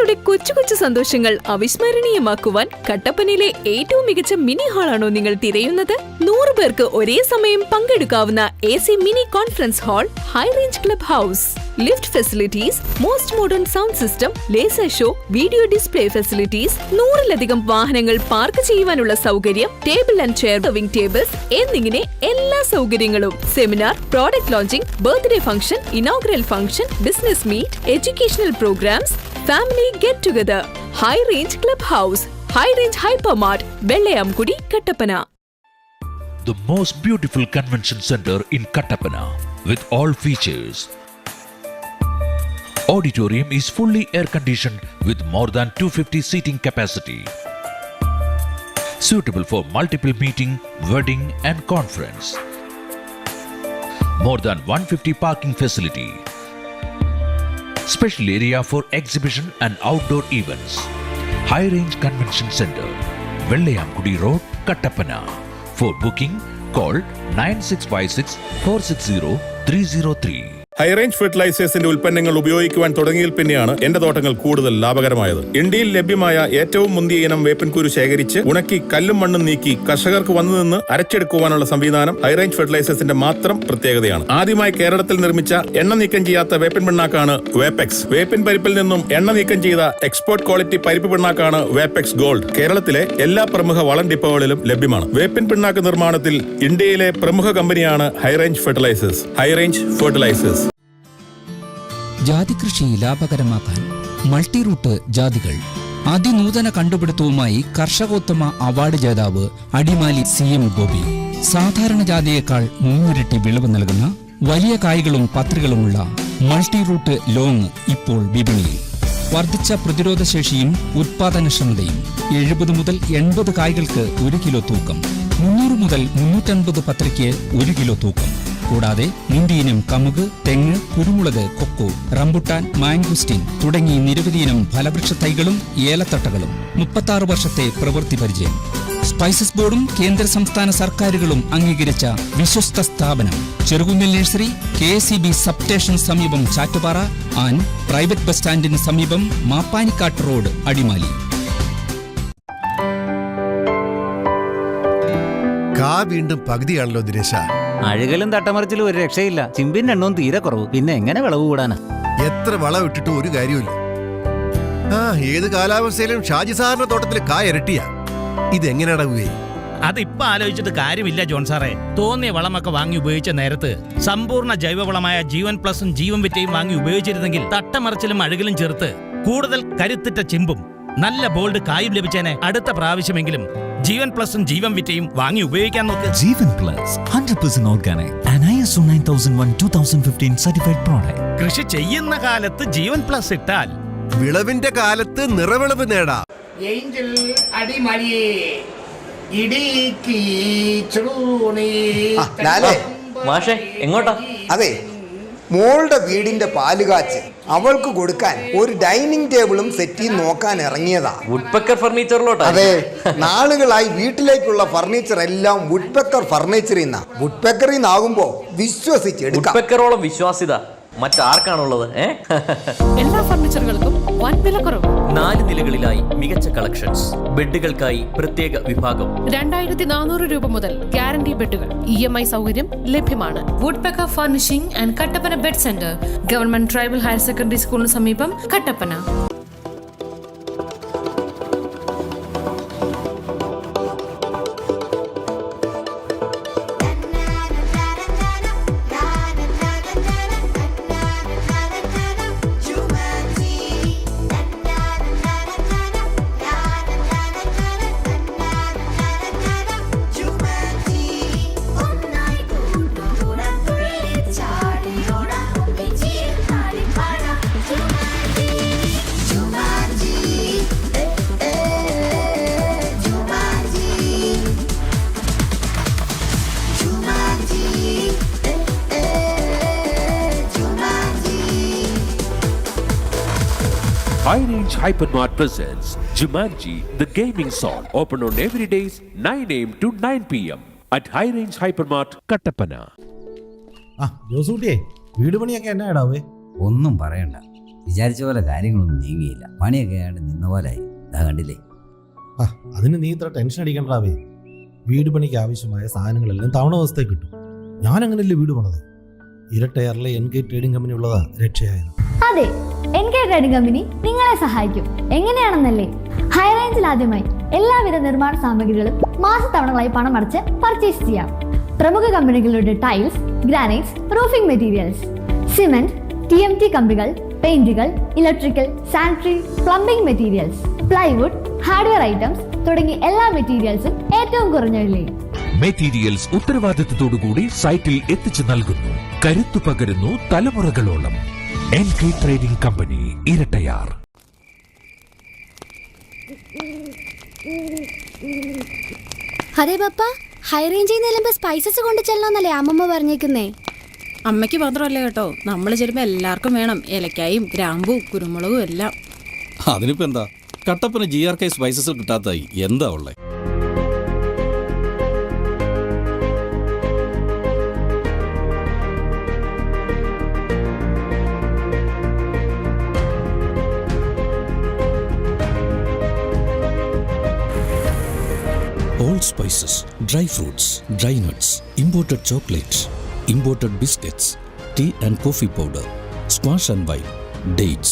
നിങ്ങളുടെ കൊച്ചു കൊച്ചു സന്തോഷങ്ങൾ അവിസ്മരണീയമാക്കുവാൻ കട്ടപ്പനയിലെ ഏറ്റവും മികച്ച മിനി ഹാളാണോ നിങ്ങൾ തിരയുന്നത്? 100 പേർക്ക് ഒരേ സമയം പങ്കെടുക്കാവുന്ന AC mini conference hall, high range club house, lift facilities, most modern sound system, laser show, video display facilities, 100-ലധികം വാഹനങ്ങൾ പാർക്ക് ചെയ്യുവാനുള്ള സൗകര്യം, table and chair serving tables എന്നിങ്ങനെ എല്ലാ സൗകര്യങ്ങളും. Seminar, product launching, birthday function, inaugural function, business meet, educational programmes, family get together. High range club house, high range hypermart, Vellayamkudi, Kattappana. The most beautiful convention center in Kattapana with all features. Auditorium is fully air conditioned with more than 250 seating capacity. Suitable for multiple meeting, wedding and conference. More than 150 parking facility. Special area for exhibition and outdoor events. High range convention center, Vellayamkudi Road, Kattapana. For booking, call 9656 460 303. High range ഫെർട്ടിലൈസേഴ്സിന്റെ ഉൽപ്പന്നങ്ങൾ ഉപയോഗിക്കുവാൻ തുടങ്ങിയിൽ പിന്നെയാണ് എന്റെ തോട്ടങ്ങൾ കൂടുതൽ ലാഭകരമായത്. ഇന്ത്യയിൽ ലഭ്യമായ ഏറ്റവും മുന്തിയ ഇനം വേപ്പിൻകുരു ശേഖരിച്ച് ഉണക്കി കല്ലും മണ്ണും നീക്കി കർഷകർക്ക് വന്നുനിന്ന് അരച്ചെടുക്കുവാനുള്ള സംവിധാനം ഹൈറേഞ്ച് ഫെർട്ടിലൈസേഴ്സിന്റെ മാത്രം പ്രത്യേകതയാണ്. ആദ്യമായി കേരളത്തിൽ നിർമ്മിച്ച എണ്ണ നീക്കം ചെയ്യാത്ത വേപ്പിൻ പിണ്ണാക്കാണ് വേപ്പെക്സ്. വേപ്പിൻ പരിപ്പിൽ നിന്നും എണ്ണ നീക്കം ചെയ്ത എക്സ്പോർട്ട് ക്വാളിറ്റി പരിപ്പ് പിണ്ണാക്കാണ് വേപ്പെക്സ് ഗോൾഡ്. കേരളത്തിലെ എല്ലാ പ്രമുഖ വളം ഡിപ്പോകളിലും ലഭ്യമാണ്. വേപ്പിൻ പിണ്ണാക്ക് നിർമ്മാണത്തിൽ ഇന്ത്യയിലെ പ്രമുഖ കമ്പനിയാണ് ഹൈറേഞ്ച് ഫെർട്ടിലൈസേഴ്സ്. High range fertilisers. ജാതി കൃഷി ലാഭകരമാക്കാൻ മൾട്ടിറൂട്ട് ജാതികൾ. അതിനൂതന കണ്ടുപിടുത്തവുമായി കർഷകോത്തമ അവാർഡ് ജേതാവ് അടിമാലി CM ഗോപി. സാധാരണ ജാതിയേക്കാൾ 3 ഇരട്ടി വിളവ് നൽകുന്ന വലിയ കായ്കളും പത്രികളുമുള്ള മൾട്ടിറൂട്ട് ലോങ് ഇപ്പോൾ വിപണിയിൽ. വർദ്ധിച്ച പ്രതിരോധശേഷിയും ഉത്പാദനക്ഷമതയും. 70 മുതൽ 80 കായ്കൾക്ക് 1 കിലോ തൂക്കം. 300 മുതൽ 350 പത്രിക്ക് 1 കിലോ തൂക്കം. കൂടാതെ മുന്തിയിനം കമുക്, തെങ്ങ്, കുരുമുളക്, കൊക്കോ, റംബുട്ടാൻ, മാംഗുസ്റ്റിൻ തുടങ്ങി നിരവധിയിനം ഫലവൃക്ഷ തൈകളും ഏലത്തട്ടകളും. 36 വർഷത്തെ പ്രവൃത്തി പരിചയം. സ്പൈസസ് ബോർഡും കേന്ദ്ര സംസ്ഥാന സർക്കാരുകളും അംഗീകരിച്ച വിശ്വസ്ത സ്ഥാപനം. ചെറുകുന്നിൽ നഴ്സറി, KSEB സബ്സ്റ്റേഷൻ സമീപം ചാറ്റുപാറ ആൻഡ് പ്രൈവറ്റ് ബസ് സ്റ്റാൻഡിന് സമീപം മാപ്പാനിക്കാട്ട് റോഡ്, അടിമാലി. വീണ്ടും പകുതിയാണല്ലോ ദിനേശ. അഴുകലും തട്ടമറിച്ചിലും ഒരു രക്ഷയില്ല. ചിമ്പിന്റെ എണ്ണവും തീരെ കുറവ്. പിന്നെ എങ്ങനെ വിളവ് കൂടാനാ? എത്ര വളം ഇട്ടിട്ട് ഒരു കാര്യമില്ല. ഏത് കാലാവസ്ഥയിലും ഷാജി സാറിന്റെ തോട്ടത്തിൽ കായ ഇരട്ടിയാ. ഇതെങ്ങനെയാണേ? അതിപ്പോ ആലോചിച്ചിട്ട് കാര്യമില്ല ജോൺ സാറേ. തോന്നിയ വളമൊക്കെ വാങ്ങി ഉപയോഗിച്ച നേരത്ത് സമ്പൂർണ്ണ ജൈവവളമായ ജീവൻ പ്ലസും ജീവൻ വിറ്റയും വാങ്ങി ഉപയോഗിച്ചിരുന്നെങ്കിൽ തട്ടമറിച്ചിലും അഴുകലും ചേർത്ത് കൂടുതൽ കരുത്തിട്ട ചിമ്പും നല്ല ബോൾഡ് കായും ലഭിച്ചേനെ. അടുത്ത പ്രാവശ്യമെങ്കിലും ജീവൻ പ്ലസും ജീവൻ വിറ്റയും വാങ്ങി ഉപയോഗിക്കാൻ നോക്ക്. Jeevan plus 100% organic and ISO 9001:2015 certified product. കൃഷി ചെയ്യുന്ന കാലത്ത് ജീവൻ പ്ലസ് ഇട്ടാൽ വിളവിന്റെ കാലത്ത് നിറവിളവ് നേടാം. ഏഞ്ചൽ അടിമലിയേ ഇടിക്കി ചുടൂണി. മാഷേ എങ്ങോട്ടാ? അതെ, മോളുടെ വീടിന്റെ പാലുകാച്ച് അവൾക്ക് കൊടുക്കാൻ ഒരു ഡൈനിങ് ടേബിളും സെറ്റി നോക്കാൻ ഇറങ്ങിയതാ. വുഡ്പെക്കർ ഫർണിച്ചറിലോട്ടാ? അതെ, നാളുകളായി വീട്ടിലേക്കുള്ള ഫർണിച്ചർ എല്ലാം വുഡ്പെക്കർ ഫർണിച്ചറിൽ നിന്നാ. വുഡ്പെക്കറിൽ നിന്നാകുമ്പോ വിശ്വസിച്ചെടുക്കാം. വുഡ്പെക്കറോളം വിശ്വാസ്യത മറ്റാർക്കാണുള്ളത്? എല്ലാ ഫർണിച്ചറുകൾക്കും വൻ വിലക്കുറവ്. 4 നിലകളിലായി മികച്ച കളക്ഷൻസ്. ബെഡുകൾക്കായി പ്രത്യേക വിഭാഗം. 2400 രൂപ മുതൽ ഗ്യാരണ്ടി ബെഡുകൾ. EMI സൗകര്യം ലഭ്യമാണ്. Woodpecker furnishing and Kattappana bed centre, government tribal higher secondary സ്കൂളിന് സമീപം, Kattappana. High Range Hypermart presents Jumanji, the gaming zone. Open on every days 9 AM to 9 PM at High Range Hypermart, Kattapana. ജോസൂട്ടിയെ, വീട് പണിയൊക്കെ എന്നാ ഇടാവേ? ഒന്നും പറയണ്ട. വിചാരിച്ച പോലെ കാര്യങ്ങളൊന്നും നീങ്ങിയില്ല. പണിയൊക്കെ ആയിട്ട് നിന്ന പോലായി. ഇതാ കണ്ടില്ലേ. അതിന് നീ ഇത്ര ടെൻഷൻ അടിക്കണ്ടാവേ. വീട് പണിക്ക് ആവശ്യമായ സാധനങ്ങളെല്ലാം തവണ ദിവസത്തേക്ക് കിട്ടും. ഞാൻ അങ്ങനെയല്ലേ വീട് പണിത്. ഇരട്ടയാറിലെ NK ട്രേഡിംഗ് കമ്പനി ഉള്ളതാ രക്ഷയായത്. അതെ, NK ട്രേഡിംഗ് കമ്പനി നിങ്ങളെ സഹായിക്കും. എങ്ങനെയാണെന്നല്ലേ? ഹൈറേഞ്ചിൽ ആദ്യമായി എല്ലാവിധ നിർമ്മാണ സാമഗ്രികളും മാസത്തവണകളായി പണം അടച്ച് പർച്ചേസ് ചെയ്യാം. പ്രമുഖ കമ്പനികളുടെ tiles, granites, roofing materials, cement, TMT കമ്പികൾ, പെയിന്റുകൾ, electrical, sanitary, plumbing materials, plywood, hardware items തുടങ്ങി എല്ലാ മെറ്റീരിയൽസും ഏറ്റവും കുറഞ്ഞ വിലയിൽ. മെറ്റീരിയൽസ് ഉത്തരവാദിത്തത്തോടുകൂടി സൈറ്റിൽ എത്തിച്ചു നൽകുന്നു. കരുത്തു പകരുന്നു തലമുറകളോളം. NK trading company, Irattayar. അതെ പപ്പ, ഹൈറേഞ്ചിൽ നിന്ന് സ്പൈസസ് കൊണ്ട് ചെല്ലണമെന്നല്ലേ അമ്മമ്മ പറഞ്ഞേക്കുന്നേ? അമ്മയ്ക്ക് മാത്രമല്ല കേട്ടോ, നമ്മൾ ചെല്ലുമ്പോൾ എല്ലാവർക്കും വേണം. ഏലക്കായും ഗ്രാമ്പും കുരുമുളകും എല്ലാം. അതിനിപ്പോ എന്താ, കട്ടപ്പന GRK സ്പൈസസ് കിട്ടാത്തായി എന്താ ഉള്ളേ? All spices, dry fruits, dry nuts, imported chocolates, imported biscuits, tea and coffee powder, squash and wine, dates.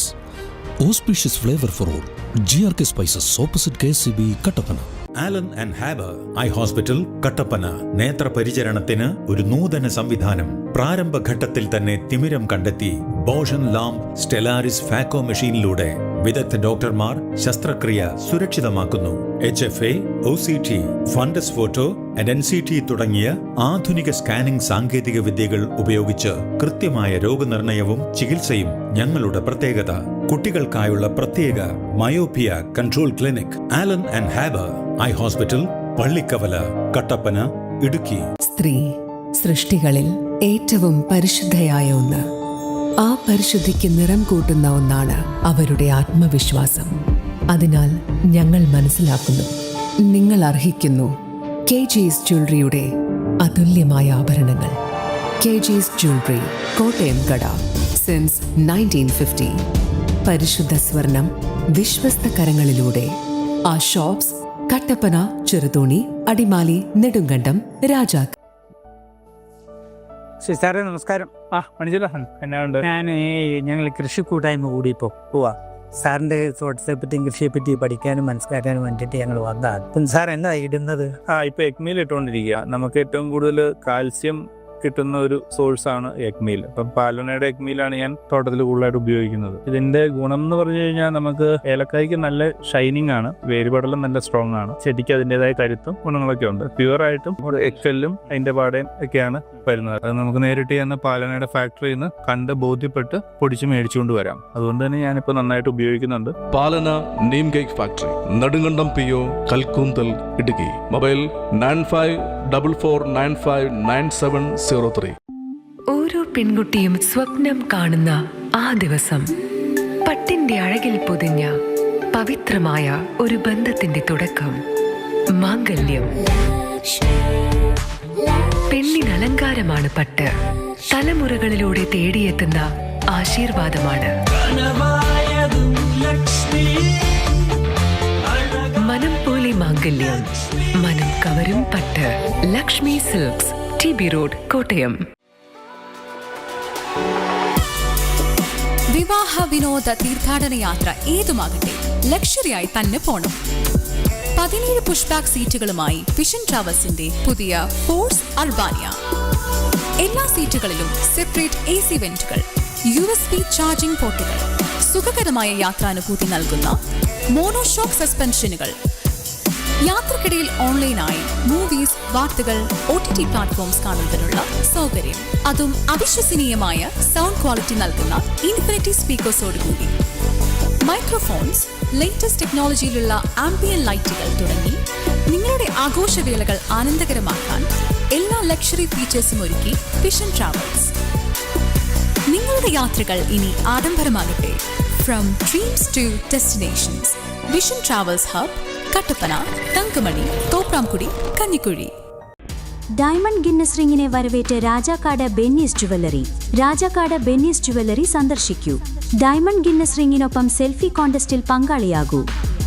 Auspicious flavor for all. GRK Spices, opposite KCB, Kattapana. Alan and Haber eye hospital, Kattappana. നേത്രപരിചരണത്തിന് ഒരു നൂതന സംവിധാനം. പ്രാരംഭഘട്ടത്തിൽ തന്നെ തിമിരം കണ്ടെത്തി ബോഷൻ lamp സ്റ്റെലാരിസ് phaco മെഷീനിലൂടെ വിദഗ്ധ ഡോക്ടർമാർ ശസ്ത്രക്രിയ സുരക്ഷിതമാക്കുന്നു. HFA, OCT, fundus photo and NCT തുടങ്ങിയ ആധുനിക സ്കാനിംഗ് സാങ്കേതിക വിദ്യകൾ ഉപയോഗിച്ച് കൃത്യമായ രോഗനിർണയവും ചികിത്സയും ഞങ്ങളുടെ പ്രത്യേകത. കുട്ടികൾക്കായുള്ള പ്രത്യേക myopia control clinic. Alan and Haber eye hospital, Pallikkavala, Kattappana, Idukki. സ്ത്രീ സൃഷ്ടികളിൽ ഏറ്റവും പരിശുദ്ധയായ ഒന്ന്. ആ പരിശുദ്ധിക്ക് നിറം കൂട്ടുന്ന ഒന്നാണ് അവരുടെ ആത്മവിശ്വാസം. അതിനാൽ ഞങ്ങൾ മനസ്സിലാക്കുന്നു, നിങ്ങൾ അർഹിക്കുന്നു KG's ജ്വല്ലറിയുടെ അതുല്യമായ ആഭരണങ്ങൾ. KG's ജ്വല്ലറി, കോട്ടയം കട, സിൻസ് 1950. പരിശുദ്ധ സ്വർണം വിശ്വസ്ത കരങ്ങളിലൂടെ. ആ ഷോപ്സ് കട്ടപ്പന, ചെറുതോണി, അടിമാലി, നെടുങ്കണ്ടം, രാജാക്ക്. സാറേ നമസ്കാരം. എന്നാണ്ട്? ഞങ്ങൾ കൃഷി കൂട്ടായ്മ കൂടി ഇപ്പോൾ പോവാ. സാറിന്റെ തോട്ടത്തെ പറ്റിയും കൃഷിയെ പറ്റി പഠിക്കാനും മനസ്സിലാക്കാനും വേണ്ടിയിട്ട് ഞങ്ങൾ വന്നതാണ്. സാർ എന്താ ഇടുന്നത്? ഇപ്പൊ എഗ്മീൽ ഇട്ടുകൊണ്ടിരിക്കുക. നമുക്ക് ഏറ്റവും കൂടുതൽ കാൽസ്യം കിട്ടുന്ന ഒരു സോഴ്സാണ് എഗ്മീൽ. അപ്പം പാലനയുടെ എഗ്മീലാണ് ഞാൻ തോട്ടത്തിൽ കൂടുതലായിട്ട് ഉപയോഗിക്കുന്നത്. ഇതിന്റെ ഗുണം എന്ന് പറഞ്ഞു കഴിഞ്ഞാൽ നമുക്ക് ഏലക്കായ്ക്ക് നല്ല ഷൈനിങ് ആണ്, വേരുപടലം നല്ല സ്ട്രോങ് ആണ്, ചെടിക്ക് അതിൻ്റെതായ കരുത്തും ഗുണങ്ങളൊക്കെ ഉണ്ട്. പ്യുവറായിട്ടും എക്സെല്ലും അതിന്റെ പാടയും ഒക്കെയാണ് വരുന്നത്. അത് നമുക്ക് നേരിട്ട് ചെന്ന് പാലനയുടെ ഫാക്ടറിയിൽ നിന്ന് കണ്ട് ബോധ്യപ്പെട്ട് പൊടിച്ച് മേടിച്ചുകൊണ്ട് വരാം. അതുകൊണ്ട് തന്നെ ഞാനിപ്പോൾ നന്നായിട്ട് ഉപയോഗിക്കുന്നുണ്ട്. Palana neem cake factory, Nedumkandam PO, Kalkoonthal, Idukki. Mobile 9544959703. ഓരോ പെൺകുട്ടിയും സ്വപ്നം കാണുന്ന ആ ദിവസം, പട്ടിന്റെ അഴകിൽ പൊതിഞ്ഞ പവിത്രമായ ഒരു ബന്ധത്തിന്റെ തുടക്കം, മാംഗല്യം. പെണ്ണിന് അലങ്കാരമാണ് പട്ട്. തലമുറകളിലൂടെ തേടിയെത്തുന്ന ആശീർവാദമാണ്. മനം പോലെ മാംഗല്യം, മനം കവരും പട്ട്. Lakshmi silks, TB road, Kottayam. വിവാഹ വിനോദ തീർത്ഥാടന യാത്ര ഏതുമാകട്ടെ, ലക്ഷറിയായി തന്നെ പോണം. 17 പുഷ് ബാക്ക് സീറ്റുകളുമായി വിഷൻ ട്രാവൽസിന്റെ പുതിയ ഫോഴ്സ് അർബാനിയ. എല്ലാ സീറ്റുകളിലും സെപ്പറേറ്റ് AC വെന്റുകൾ, USB ചാർജിംഗ് പോർട്ടുകൾ, സുഖകരമായ യാത്രാനുഭൂതി നൽകുന്ന മോണോഷോക്ക് സസ്പെൻഷനുകൾ. യാത്രക്കിടയിൽ ഓൺലൈനായി മൂവീസ്, വാർത്തകൾ, OTT പ്ലാറ്റ്ഫോംസ് കാണുന്നതിനുള്ള സൗകര്യം. അതും അവിശ്വസനീയമായ സൗണ്ട് ക്വാളിറ്റി നൽകുന്ന ഇൻഫിനിറ്റി സ്പീക്കേഴ്സോടുകൂടി. മൈക്രോഫോൺസ്, ലേറ്റസ്റ്റ് ടെക്നോളജിയിലുള്ള ആംബിയൻ ലൈറ്റുകൾ തുടങ്ങി നിങ്ങളുടെ ആഘോഷവേളകൾ ആനന്ദകരമാക്കാൻ എല്ലാ ലക്ഷറി ഫീച്ചേഴ്സും ഒരുക്കി വിഷൻ ട്രാവൽസ്. നിങ്ങളുടെ യാത്രകൾ ഇനി ആഡംബരമാകട്ടെ. From dreams to destinations, vision travels hub, Kattappana, Thankamani, Thopramkudy, Kanjikuzhy. Diamond Guinness റിംഗിനെ വരവേറ്റ് രാജാക്കാട് ബെന്നീസ് ജുവല്ലറി. രാജാക്കാട് ബെന്നീസ് ജുവല്ലറി സന്ദർശിക്കൂ. ഡയമണ്ട് ഗിന്നസ് റിംഗിനൊപ്പം സെൽഫി കോൺടെസ്റ്റിൽ പങ്കാളിയാകൂ.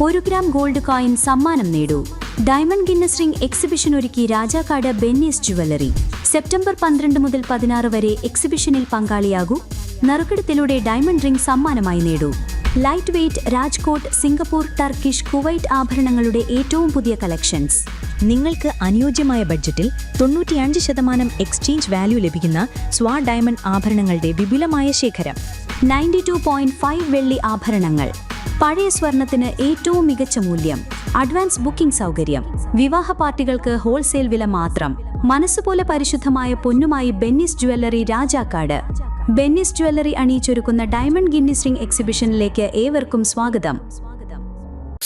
1 ഗ്രാം ഗോൾഡ് കോയിൻ സമ്മാനം നേടൂ. ഡയമണ്ട് ഗിന്നസ് റിംഗ് എക്സിബിഷൻ ഒരുക്കി രാജാക്കാട് ബെന്നീസ് ജുവല്ലറി. സെപ്റ്റംബർ 12 മുതൽ 16 വരെ എക്സിബിഷനിൽ പങ്കാളിയാകൂ. നറുക്കെടുപ്പിലൂടെ ഡയമണ്ട് റിംഗ് സമ്മാനമായി നേടൂ. Light weight Rajkot, Singapore, Turkish, Kuwait ആഭരണങ്ങളുടെ ഏറ്റവും പുതിയ കളക്ഷൻസ്. നിങ്ങൾക്ക് അനുയോജ്യമായ ബഡ്ജറ്റിൽ 95% എക്സ്ചേഞ്ച് വാല്യൂ ലഭിക്കുന്ന സ്വാ ഡയമണ്ട് ആഭരണങ്ങളുടെ വിപുലമായ ശേഖരം. 92.5 വെള്ളി ആഭരണങ്ങൾ. പഴയ സ്വർണത്തിന് ഏറ്റവും മികച്ച മൂല്യം. അഡ്വാൻസ് ബുക്കിംഗ് സൗകര്യം. വിവാഹ പാർട്ടികൾക്ക് ഹോൾസെയിൽ വില മാത്രം. മനസ്സുപോലെ പരിശുദ്ധമായ പൊന്നുമായി ബെന്നീസ് ജുവല്ലറി രാജാക്കാട്. ബെന്നീസ് ജുവല്ലറി അണിയിച്ചൊരുക്കുന്ന ഡയമണ്ട് ഗിന്നസ് റിംഗ് എക്സിബിഷനിലേക്ക് ഏവർക്കും സ്വാഗതം.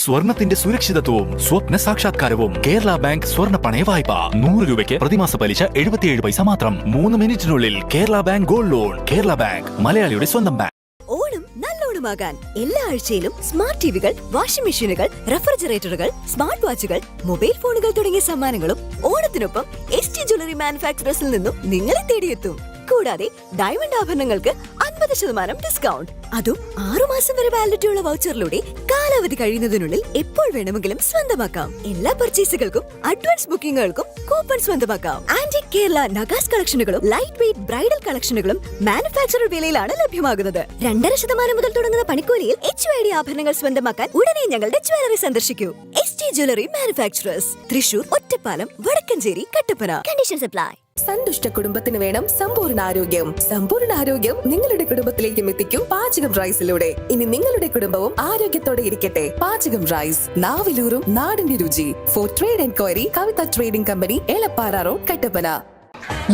സ്വർണത്തിന്റെ സുരക്ഷിതത്വവും സ്വപ്ന സാക്ഷാത്കാരവും. കേരള ബാങ്ക് സ്വർണ്ണ പണയ വായ്പ 100 രൂപയ്ക്ക് പ്രതിമാസ പലിശ 77 പൈസ മാത്രം. 3 മിനിറ്റിനുള്ളിൽ Kerala bank gold loan. Kerala bank, മലയാളിയുടെ സ്വന്തം ബാങ്ക്. ഓണം നല്ലോണമാകാൻ എല്ലാ ആഴ്ചയിലും സ്മാർട്ട് ടിവികൾ, വാഷിംഗ് മെഷീനുകൾ, റെഫ്രിജറേറ്ററുകൾ, സ്മാർട്ട് വാച്ചുകൾ, മൊബൈൽ ഫോണുകൾ തുടങ്ങിയ സമ്മാനങ്ങളും ഓണത്തിനൊപ്പം ST ജ്വല്ലറി മാനുഫാക്ചറേഴ്സിൽ നിന്നും നിങ്ങളെ തേടിയെത്തും. കൂടാതെ ഡയമണ്ട് ആഭരണങ്ങൾക്ക് 50% ഡിസ്കൗണ്ട്. അതും 6 മാസം വരെ വാലിഡിറ്റി ഉള്ള വൗച്ചറിലൂടെ കാലാവധി കഴിയുന്നതിനുള്ളിൽ എപ്പോൾ വേണമെങ്കിലും സ്വന്തമാക്കാം. എല്ലാ പർച്ചേസുകൾക്കും അഡ്വാൻസ് ബുക്കിംഗുകൾക്കും കൂപ്പൺ സ്വന്തമാക്കാം. ആന്റിക് കേരള നഗാസ് കളക്ഷനുകളും ലൈറ്റ് വെയ്റ്റ് ബ്രൈഡൽ കളക്ഷനുകളും മാനുഫാക്ചറർ വിലയിലാണ് ലഭ്യമാകുന്നത്. 2.5% മുതൽ തുടങ്ങുന്ന പണിക്കൂലിയിൽ HYD ആഭരണങ്ങൾ സ്വന്തമാക്കാൻ ഉടനെ ഞങ്ങളുടെ ജ്വല്ലറി സന്ദർശിക്കൂ. ST jewellery manufacturers, Thrissur, Ottapalam, Vadakkanchery, Kattappana. Conditions apply. സന്തുഷ്ട കുടുംബത്തിന് വേണം സമ്പൂർണ്ണ ആരോഗ്യം. സമ്പൂർണ്ണ ആരോഗ്യം നിങ്ങളുടെ കുടുംബത്തിലേക്കും എത്തിക്കും പാചകം റൈസിലൂടെ. ഇനി നിങ്ങളുടെ കുടുംബവും ആരോഗ്യത്തോടെ ഇരിക്കട്ടെ. പാചകം റൈസ്, നാവിലൂറും നാടിന്റെ രുചി. For trade enquiry, Kavitha trading company, Elappara road, Kattappana.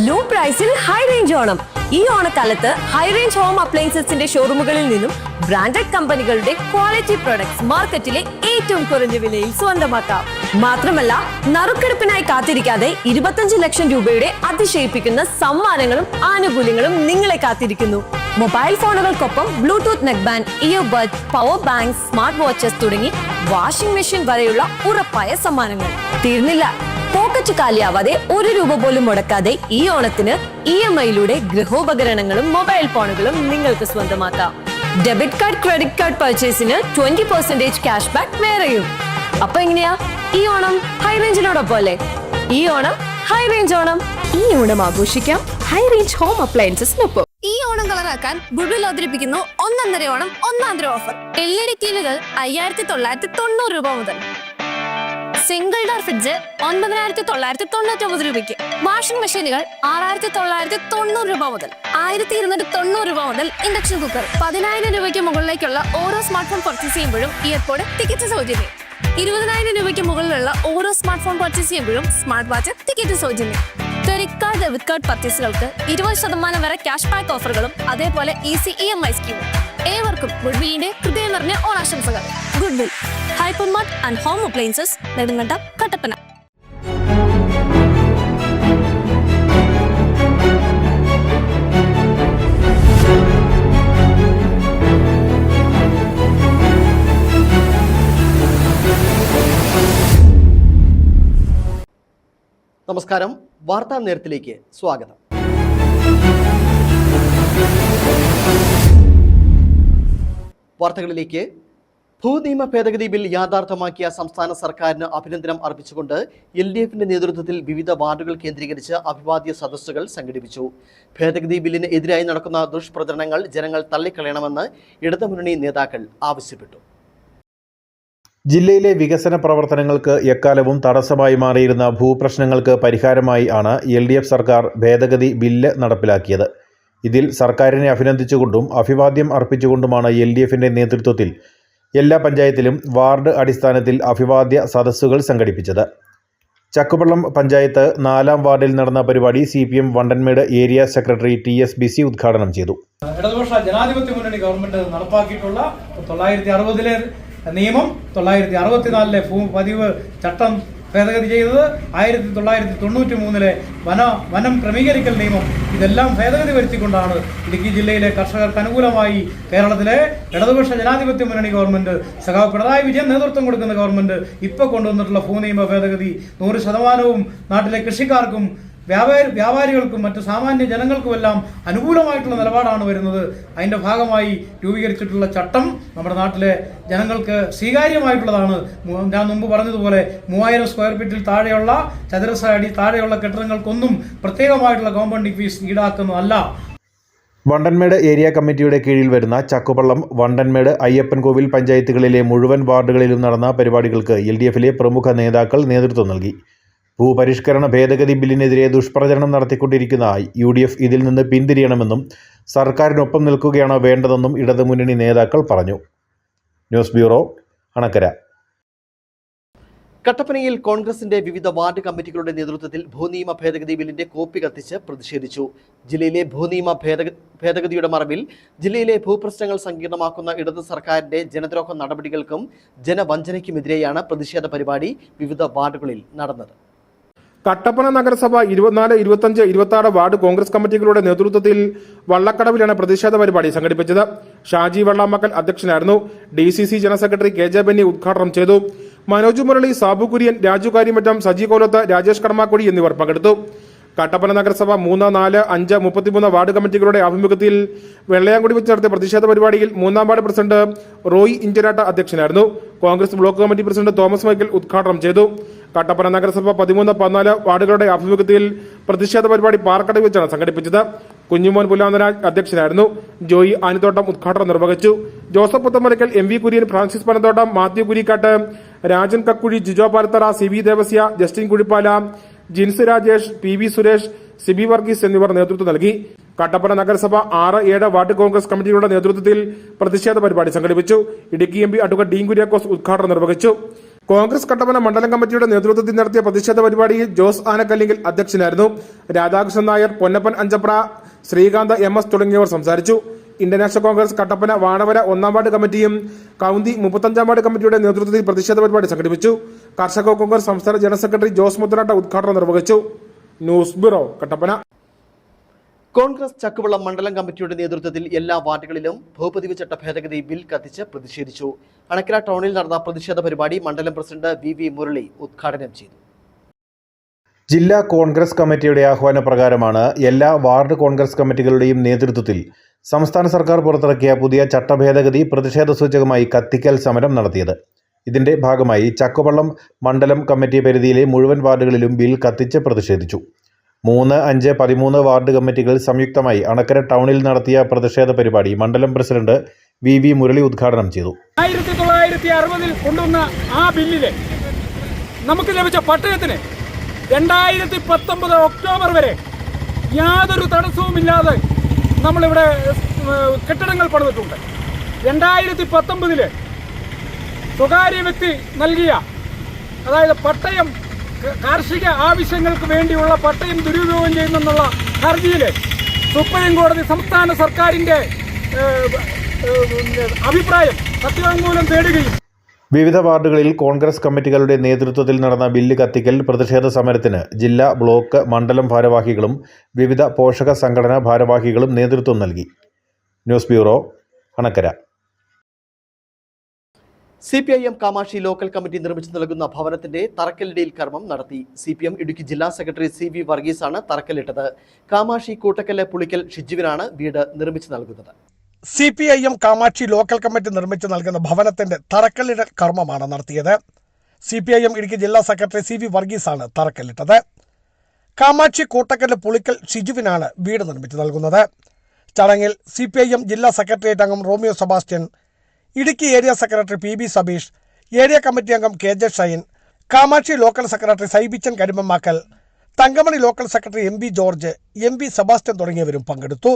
Low പ്രൈസിൽ ഹൈ റേഞ്ച് ഓണം. ഈ ഓണക്കാലത്ത് ഹൈ റേഞ്ച് ഹോം അപ്ലയൻസസിന്റെ ഷോറൂമുകളിൽ നിന്നും ബ്രാൻഡഡ് കമ്പനികളുടെ ക്വാളിറ്റി പ്രൊഡക്ട്സ് മാർക്കറ്റിലെ ഏറ്റവും കുറഞ്ഞ വിലയിൽ സ്വന്തമാക്കാം. മാത്രമല്ല, നറുക്കെടുപ്പിനായി കാത്തിരിക്കാതെ 25 ലക്ഷം രൂപയുടെ അതിശയിപ്പിക്കുന്ന സമ്മാനങ്ങളും ആനുകൂല്യങ്ങളും നിങ്ങളെ കാത്തിരിക്കുന്നു. മൊബൈൽ ഫോണുകൾക്കൊപ്പം Bluetooth neck band, earbuds, power bank, smart watches തുടങ്ങി വാഷിംഗ് മെഷീൻ വരെയുള്ള ഉറപ്പായ സമ്മാനങ്ങൾ. തീർന്നില്ല, പോക്കറ്റ് കാലിയാവാതെ 1 രൂപ പോലും മുടക്കാതെ ഈ ഓണത്തിന് EMI-യിലൂടെ ഗൃഹോപകരണങ്ങളും മൊബൈൽ ഫോണുകളും നിങ്ങൾക്ക് സ്വന്തമാക്കാം. ഡെബിറ്റ് കാർഡ്, ക്രെഡിറ്റ് കാർഡ് പർച്ചേസിന് 20% ക്യാഷ് ബാക്ക് വേറെയും. അപ്പൊ എങ്ങനെയാ ഈ ഓണം ഹൈ റേഞ്ചിനോടൊപ്പം അല്ലേ? ഈ ഓണം ഹൈ റേഞ്ച് ഓണം. ഈ ഓണം ആഘോഷിക്കാം ഹൈ റേഞ്ച് ഹോം അപ്ലയൻസസിനൊപ്പം. ഈ ഓണം കളറാക്കാൻ ഗുഡ്വിൽ അവതരിപ്പിക്കുന്നു 1.5 ഓണം 1/3 ഓഫർ. LED ടിവികൾ 5990 രൂപ മുതൽ. സിംഗിൾ ഡോർ ഫ്രിഡ്ജ് 9999 രൂപയ്ക്ക്. വാഷിംഗ് മെഷീനുകൾ 6990 രൂപ മുതൽ. 1290 രൂപ മുതൽ ഇൻഡക്ഷൻ കുക്കർ. 10000 രൂപയ്ക്ക് മുകളിലേക്കുള്ള ഓരോ സ്മാർട്ട് ഫോൺ പർച്ചേസ് ചെയ്യുമ്പോഴും ഇയർപോഡ് ടിക്കറ്റ് സൗജന്യം. 20000 രൂപയ്ക്ക് മുകളിലുള്ള ഓരോ സ്മാർട്ട് ഫോൺ പർച്ചേസ് ചെയ്യുമ്പോഴും സ്മാർട്ട് വാച്ച് ടിക്കറ്റ് സൗജന്യം. ക്രെഡിറ്റ് കാർഡ്, ഡെബിറ്റ് കാർഡ് പർച്ചേസുകൾക്ക് 20% വരെ ക്യാഷ് ബാക്ക് ഓഫറുകളും അതേപോലെ ഈസി EMI സ്കീമും. ഏവർക്കും ഗുഡ്വില്ലിന്റെ ഹൃദയം നിറഞ്ഞ ഓണാശംസകൾ. Goodwill, hyper mart and home appliances, Nedumkandam, Kattappana. നമസ്കാരം, വാർത്താ നേരത്തിലേക്ക് സ്വാഗതം. വാർത്തകളിലേക്ക്. ഭൂനിയമ ഭേദഗതി ബിൽ യാഥാർത്ഥ്യമാക്കിയ സംസ്ഥാന സർക്കാരിന് അഭിനന്ദനം അർപ്പിച്ചുകൊണ്ട് LDFന്റെ നേതൃത്വത്തിൽ വിവിധ വാർഡുകൾ കേന്ദ്രീകരിച്ച് അഭിവാദ്യ സദസ്സുകൾ സംഘടിപ്പിച്ചു. ഭേദഗതി ബില്ലിന് എതിരായി നടക്കുന്ന ദുഷ്പ്രചരണങ്ങൾ ജനങ്ങൾ തള്ളിക്കളയണമെന്ന് ഇടതുമുന്നണി നേതാക്കൾ ആവശ്യപ്പെട്ടു. ജില്ലയിലെ വികസന പ്രവർത്തനങ്ങൾക്ക് എക്കാലവും തടസ്സമായി മാറിയിരുന്ന ഭൂപ്രശ്നങ്ങൾക്ക് പരിഹാരമായി ആണ് LDF സർക്കാർ ഭേദഗതി ബില്ല് നടപ്പിലാക്കിയത്. ഇതിൽ സർക്കാരിനെ അഭിനന്ദിച്ചുകൊണ്ടും അഭിവാദ്യം അർപ്പിച്ചുകൊണ്ടുമാണ് LDFന്റെ നേതൃത്വത്തിൽ എല്ലാ പഞ്ചായത്തിലും വാർഡ് അടിസ്ഥാനത്തിൽ അഭിവാദ്യ സദസ്സുകൾ സംഘടിപ്പിച്ചത്. ചക്കുപള്ളം പഞ്ചായത്ത് 4-ാം വാർഡിൽ നടന്ന പരിപാടി CPM Vandanmedu area secretary TS Bisi ഉദ്ഘാടനം ചെയ്തു. ഇടതുപക്ഷ ജനാധിപത്യ മുന്നണി ഗവൺമെന്റ് നടപ്പാക്കിയിട്ടുള്ള 960-ലെ നിയമം 964-ലെ പതിവ് ചട്ടം ഭേദഗതി ചെയ്തത്, 1993-ലെ വനം ക്രമീകരിക്കൽ നിയമം, ഇതെല്ലാം ഭേദഗതി വരുത്തിക്കൊണ്ടാണ് ഇടുക്കി ജില്ലയിലെ കർഷകർക്ക് അനുകൂലമായി കേരളത്തിലെ ഇടതുപക്ഷ ജനാധിപത്യ മുന്നണി ഗവൺമെന്റ്, സഖാവ് പിണറായി വിജയൻ നേതൃത്വം കൊടുക്കുന്ന ഗവൺമെന്റ് ഇപ്പോൾ കൊണ്ടുവന്നിട്ടുള്ള ഭൂനിയമ ഭേദഗതി 100% നാട്ടിലെ കൃഷിക്കാർക്കും വ്യാപാരികൾക്കും മറ്റ് സാമാന്യ ജനങ്ങൾക്കുമെല്ലാം അനുകൂലമായിട്ടുള്ള നിലപാടാണ് വരുന്നത്. അതിൻ്റെ ഭാഗമായി രൂപീകരിച്ചിട്ടുള്ള ചട്ടം നമ്മുടെ നാട്ടിലെ ജനങ്ങൾക്ക് സ്വീകാര്യമായിട്ടുള്ളതാണ്. ഞാൻ മുമ്പ് പറഞ്ഞതുപോലെ 3000 സ്ക്വയർ ഫീറ്റിൽ താഴെയുള്ള ചതുരശ്ര അടി താഴെയുള്ള കെട്ടിടങ്ങൾക്കൊന്നും പ്രത്യേകമായിട്ടുള്ള കോമ്പൗണ്ടിംഗ് ഫീസ് ഈടാക്കുന്നതല്ല. വണ്ടൻമേട് ഏരിയ കമ്മിറ്റിയുടെ കീഴിൽ വരുന്ന ചക്കുപള്ളം, വണ്ടൻമേട്, അയ്യപ്പൻകോവിൽ പഞ്ചായത്തുകളിലെ മുഴുവൻ വാർഡുകളിലും നടന്ന പരിപാടികൾക്ക് LDFിലെ പ്രമുഖ നേതാക്കൾ നേതൃത്വം നൽകി. ഭൂപരിഷ്കരണ ഭേദഗതി ബില്ലിനെതിരെ ദുഷ്പ്രചരണം നടത്തിക്കൊണ്ടിരിക്കുന്ന UDF ഇതിൽ നിന്ന് പിന്തിരിയണമെന്നും സർക്കാരിനൊപ്പം നിൽക്കുകയാണ് വേണ്ടതെന്നും ഇടതുമുന്നണി നേതാക്കൾ പറഞ്ഞു. News bureau, Anakkara. കട്ടപ്പനയിൽ കോൺഗ്രസിന്റെ വിവിധ വാർഡ് കമ്മിറ്റികളുടെ നേതൃത്വത്തിൽ ഭൂനിയമ ഭേദഗതി ബില്ലിന്റെ കോപ്പി കത്തിച്ച് പ്രതിഷേധിച്ചു. ജില്ലയിലെ ഭൂനിയമ ഭേദഗതിയുടെ മറവിൽ ജില്ലയിലെ ഭൂപ്രശ്നങ്ങൾ സങ്കീർണമാക്കുന്ന ഇടത് സർക്കാരിന്റെ ജനദ്രോഹ നടപടികൾക്കും ജനവഞ്ചനയ്ക്കുമെതിരെയാണ് പ്രതിഷേധ പരിപാടി വിവിധ വാർഡുകളിൽ നടന്നത്. കട്ടപ്പന നഗരസഭ 24, 25, 26 വാർഡ് കോൺഗ്രസ് കമ്മിറ്റികളുടെ നേതൃത്വത്തിൽ വള്ളക്കടവിലാണ് പ്രതിഷേധ പരിപാടി സംഘടിപ്പിച്ചത്. ഷാജി വള്ളാമക്കൽ അധ്യക്ഷനായിരുന്നു. DCC general secretary KJ Benny ഉദ്ഘാടനം ചെയ്തു. മനോജ് മുരളി, സാബു കുര്യൻ, രാജു കാര്യമറ്റം, സജി കോലത്ത്, രാജേഷ് കടമാക്കുടി എന്നിവർ പങ്കെടുത്തു. കട്ടപ്പന നഗരസഭ 3, 4, 5, 33 വാർഡ് കമ്മിറ്റികളുടെ ആഭിമുഖ്യത്തിൽ വെള്ളയാംകുടി വെച്ച് നടത്തിയ പ്രതിഷേധ പരിപാടിയിൽ 3-ാം വാർഡ് പ്രസിഡന്റ് റോയി ഇഞ്ചരാട്ട അധ്യക്ഷനായിരുന്നു. Congress block committee president Thomas Michael ഉദ്ഘാടനം ചെയ്തു. കട്ടപ്പന നഗരസഭ 13, 14 വാർഡുകളുടെ ആഭിമുഖ്യത്തിൽ പ്രതിഷേധ പരിപാടി പാറക്കടവിൽ വെച്ചാണ് സംഘടിപ്പിച്ചത്. കുഞ്ഞുമോൻ പുല്ലാന്തരാജ് അധ്യക്ഷനായിരുന്നു. ജോയി ആനിത്തോട്ടം ഉദ്ഘാടനം നിർവഹിച്ചു. Joseph Puthamarakkal, MV Kurian, Francis Panathottam, Mathew Kurikkattu, Rajan Kakkuzhi, Jijo Palathara, CB Devasya, Justin Kuzhippala, Jins Rajesh, PV Suresh, Sibi Varghese എന്നിവർ നേതൃത്വം നൽകി. കട്ടപ്പന നഗരസഭ 6, 7 വാർഡ് കോൺഗ്രസ് കമ്മിറ്റികളുടെ നേതൃത്വത്തിൽ പ്രതിഷേധ പരിപാടി സംഘടിപ്പിച്ചു. ഇടുക്കി MP അഡ്വക്കേറ്റ് ഡീൻ കുര്യാക്കോസ് ഉദ്ഘാടനം നിർവഹിച്ചു. കോൺഗ്രസ് കട്ടപ്പന മണ്ഡലം കമ്മിറ്റിയുടെ നേതൃത്വത്തിൽ നടത്തിയ പ്രതിഷേധ പരിപാടിയിൽ ജോസ് ആനക്കല്ലിങ്കിൽ അധ്യക്ഷനായിരുന്നു. രാധാകൃഷ്ണൻ നായർ, പൊന്നപ്പൻ അഞ്ചപ്ര, ശ്രീകാന്ത MS തുടങ്ങിയവർ സംസാരിച്ചു. ഇന്റർനാഷണൽ കോൺഗ്രസ് കട്ടപ്പന വാണവര 1-ാം വാർഡ് കമ്മിറ്റിയും കൗന്തി 35-ാം വാർഡ് കമ്മിറ്റിയുടെ നേതൃത്വത്തിൽ പ്രതിഷേധ പരിപാടി സംഘടിപ്പിച്ചു. കർഷക കോൺഗ്രസ് സംസ്ഥാന ജനറൽ സെക്രട്ടറി ജോസ് മുത്തനാട്ട ഉദ്ഘാടനം നിർവഹിച്ചു. News bureau, Kattappana. കോൺഗ്രസ് ചക്കുവള്ളം മണ്ഡലം കമ്മിറ്റിയുടെ നേതൃത്വത്തിൽ എല്ലാ വാർഡുകളിലും ഭൂപതിവ് ചട്ട ഭേദഗതി ബിൽ കത്തിച്ച് പ്രതിഷേധിച്ചു. അണക്കര ടൗണിൽ നടന്ന പ്രതിഷേധ പരിപാടി മണ്ഡലം പ്രസിഡന്റ് VV മുരളി ഉദ്ഘാടനം ചെയ്തു. ജില്ലാ കോൺഗ്രസ് കമ്മിറ്റിയുടെ ആഹ്വാനപ്രകാരമാണ് എല്ലാ വാർഡ് കോൺഗ്രസ് കമ്മിറ്റികളുടെയും നേതൃത്വത്തിൽ സംസ്ഥാന സർക്കാർ പുറത്തിറക്കിയ പുതിയ ചട്ടഭേദഗതി പ്രതിഷേധ സൂചകമായി കത്തിക്കൽ സമരം നടത്തിയത്. ഇതിന്റെ ഭാഗമായി ചക്കുവള്ളം മണ്ഡലം കമ്മിറ്റി പരിധിയിലെ മുഴുവൻ വാർഡുകളിലും ബിൽ കത്തിച്ച് പ്രതിഷേധിച്ചു. 3, 5, 13 വാർഡ് കമ്മിറ്റികൾ സംയുക്തമായി അണക്കര ടൗണിൽ നടത്തിയ പ്രതിഷേധ പരിപാടി മണ്ഡലം പ്രസിഡന്റ് VV മുരളി ഉദ്ഘാടനം ചെയ്തു. 1960 കൊണ്ടുവന്ന ആ ബില്ലിലെ നമുക്ക് ലഭിച്ച പട്ടയത്തിന് 2019 ഒക്ടോബർ വരെ യാതൊരു തടസ്സവുമില്ലാതെ നമ്മളിവിടെ കെട്ടിടങ്ങൾ പണിതിട്ടുണ്ട്. 2019 സ്വകാര്യ വ്യക്തി നൽകിയ, അതായത് പട്ടയം, കാർഷിക ആവശ്യങ്ങൾക്ക് വേണ്ടിയുള്ള പട്ടയം ദുരുപയോഗം ചെയ്യുന്നെന്നുള്ള ഹർജിയിൽ സുപ്രീം കോടതി സംസ്ഥാന സർക്കാരിന്റെ അഭിപ്രായം സത്യവാങ്മൂലം തേടുകയും വിവിധ വാർഡുകളിൽ കോൺഗ്രസ് കമ്മിറ്റികളുടെ നേതൃത്വത്തിൽ നടന്ന ബില്ല് കത്തിക്കൽ പ്രതിഷേധ സമരത്തിന് ജില്ലാ, ബ്ലോക്ക്, മണ്ഡലം ഭാരവാഹികളും വിവിധ പോഷക സംഘടനാ ഭാരവാഹികളും നേതൃത്വം നൽകി. News bureau, Anakkara. CPIM Kamakshi local committee നിർമ്മിച്ചു നൽകുന്ന ഭവനത്തിന്റെ തറക്കല്ലിടൽ കർമ്മം നടത്തി. CPM ഇടുക്കി ജില്ലാ സെക്രട്ടറി CV വർഗീസാണ് തറക്കല്ലിട്ടത്. കാമാക്ഷി കൂട്ടക്കല്ല് പുളിക്കൽ ഷിജുവിനാണ് വീട് നിർമ്മിച്ചു നൽകുന്നത്. CPIM കാമാക്ഷി ലോക്കൽ കമ്മിറ്റി നിർമ്മിച്ചു നൽകുന്ന ഭവനത്തിന്റെ തറക്കല്ലിടൽ കർമ്മമാണ് നടത്തിയത്. CPIM ഇടുക്കി ജില്ലാ സെക്രട്ടറി CV വർഗീസാണ് തറക്കല്ലിട്ടത്. കാമാക്ഷി കൂട്ടക്കല്ല് പുളിക്കൽ ഷിജുവിനാണ് വീട് നിർമ്മിച്ചു നൽകുന്നത്. ചടങ്ങിൽ CPIM ജില്ലാ സെക്രട്ടേറിയറ്റ് അംഗം Romeo Sebastian, Idukki area secretary PB Sabeesh, area committee അംഗം KJ Shine, Kamakshi local secretary Saibichan Karimamakkal, Thankamani local secretary MB George, MB Sebastian തുടങ്ങിയവരും പങ്കെടുത്തു.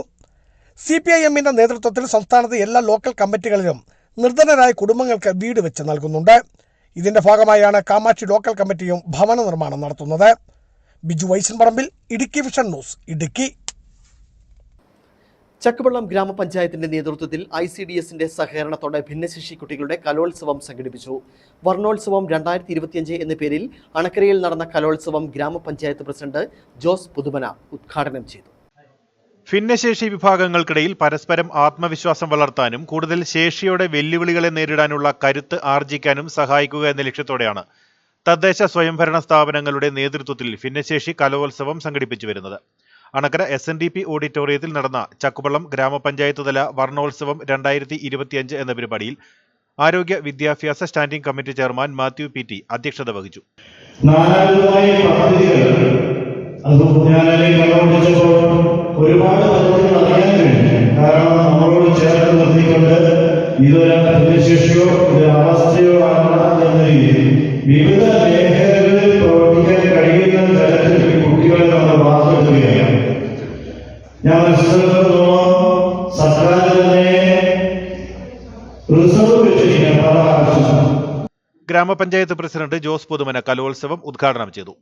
CPIMന്റെ നേതൃത്വത്തിൽ സംസ്ഥാനത്തെ എല്ലാ ലോക്കൽ കമ്മിറ്റികളിലും നിർധനരായ കുടുംബങ്ങൾക്ക് വീട് വെച്ച് നൽകുന്നുണ്ട്. ഇതിന്റെ ഭാഗമായാണ് കാമാക്ഷി ലോക്കൽ കമ്മിറ്റിയും ഭവന നിർമ്മാണം നടത്തുന്നത്. Biju Vaishanparambil, Idukki vision news, Idukki. ചക്കുവള്ളം ഗ്രാമപഞ്ചായത്തിന്റെ നേതൃത്വത്തിൽ ICDSന്റെ സഹകരണത്തോടെ ഭിന്നശേഷി കുട്ടികളുടെ കലോത്സവം സംഘടിപ്പിച്ചു. വർണ്ണോത്സവം 2025 എന്ന പേരിൽ അണക്കരയിൽ നടന്ന കലോത്സവം ഗ്രാമപഞ്ചായത്ത് പ്രസിഡന്റ് ജോസ് പുതുമന ഉദ്ഘാടനം ചെയ്തു. ഭിന്നശേഷി വിഭാഗങ്ങൾക്കിടയിൽ പരസ്പരം ആത്മവിശ്വാസം വളർത്താനും കൂടുതൽ ശേഷിയോടെ വെല്ലുവിളികളെ നേരിടാനുള്ള കരുത്ത് ആർജിക്കാനും സഹായിക്കുക എന്ന ലക്ഷ്യത്തോടെയാണ് തദ്ദേശ സ്വയംഭരണ സ്ഥാപനങ്ങളുടെ നേതൃത്വത്തിൽ ഭിന്നശേഷി കലോത്സവം സംഘടിപ്പിച്ചു വരുന്നത്. അണക്കര SNDP ഓഡിറ്റോറിയത്തിൽ നടന്ന ചക്കുവള്ളം ഗ്രാമപഞ്ചായത്ത് തല വർണ്ണോത്സവം 2025 എന്ന പരിപാടിയിൽ ആരോഗ്യ വിദ്യാഭ്യാസ standing committee chairman Mathew PT അധ്യക്ഷത വഹിച്ചു. ഒരുപാട് പദ്ധതികൾ അറിയാൻ കഴിഞ്ഞു. കാരണം നമ്മളോട് ചേർത്ത് നിർത്തിക്കൊണ്ട് ഇതൊരു ഭിന്നശേഷിയോ ഒരു അവസ്ഥയോ ആണ് എന്ന രീതിയിൽ വിവിധ മേഖലകളിൽ പ്രവർത്തിക്കാൻ കഴിയുന്ന തരത്തിൽ കുട്ടികളെ നമ്മൾ വാർത്തെടുക്കുകയാണ്. ഞാൻ മനസ്സിലാക്കുന്നതോളം സർക്കാർ തന്നെ റിസർവ് വെച്ചിരിക്കുന്ന പല ആവശ്യങ്ങളും. ഗ്രാമപഞ്ചായത്ത് പ്രസിഡന്റ് ജോസ് പുതുമന കലോത്സവം ഉദ്ഘാടനം ചെയ്തു.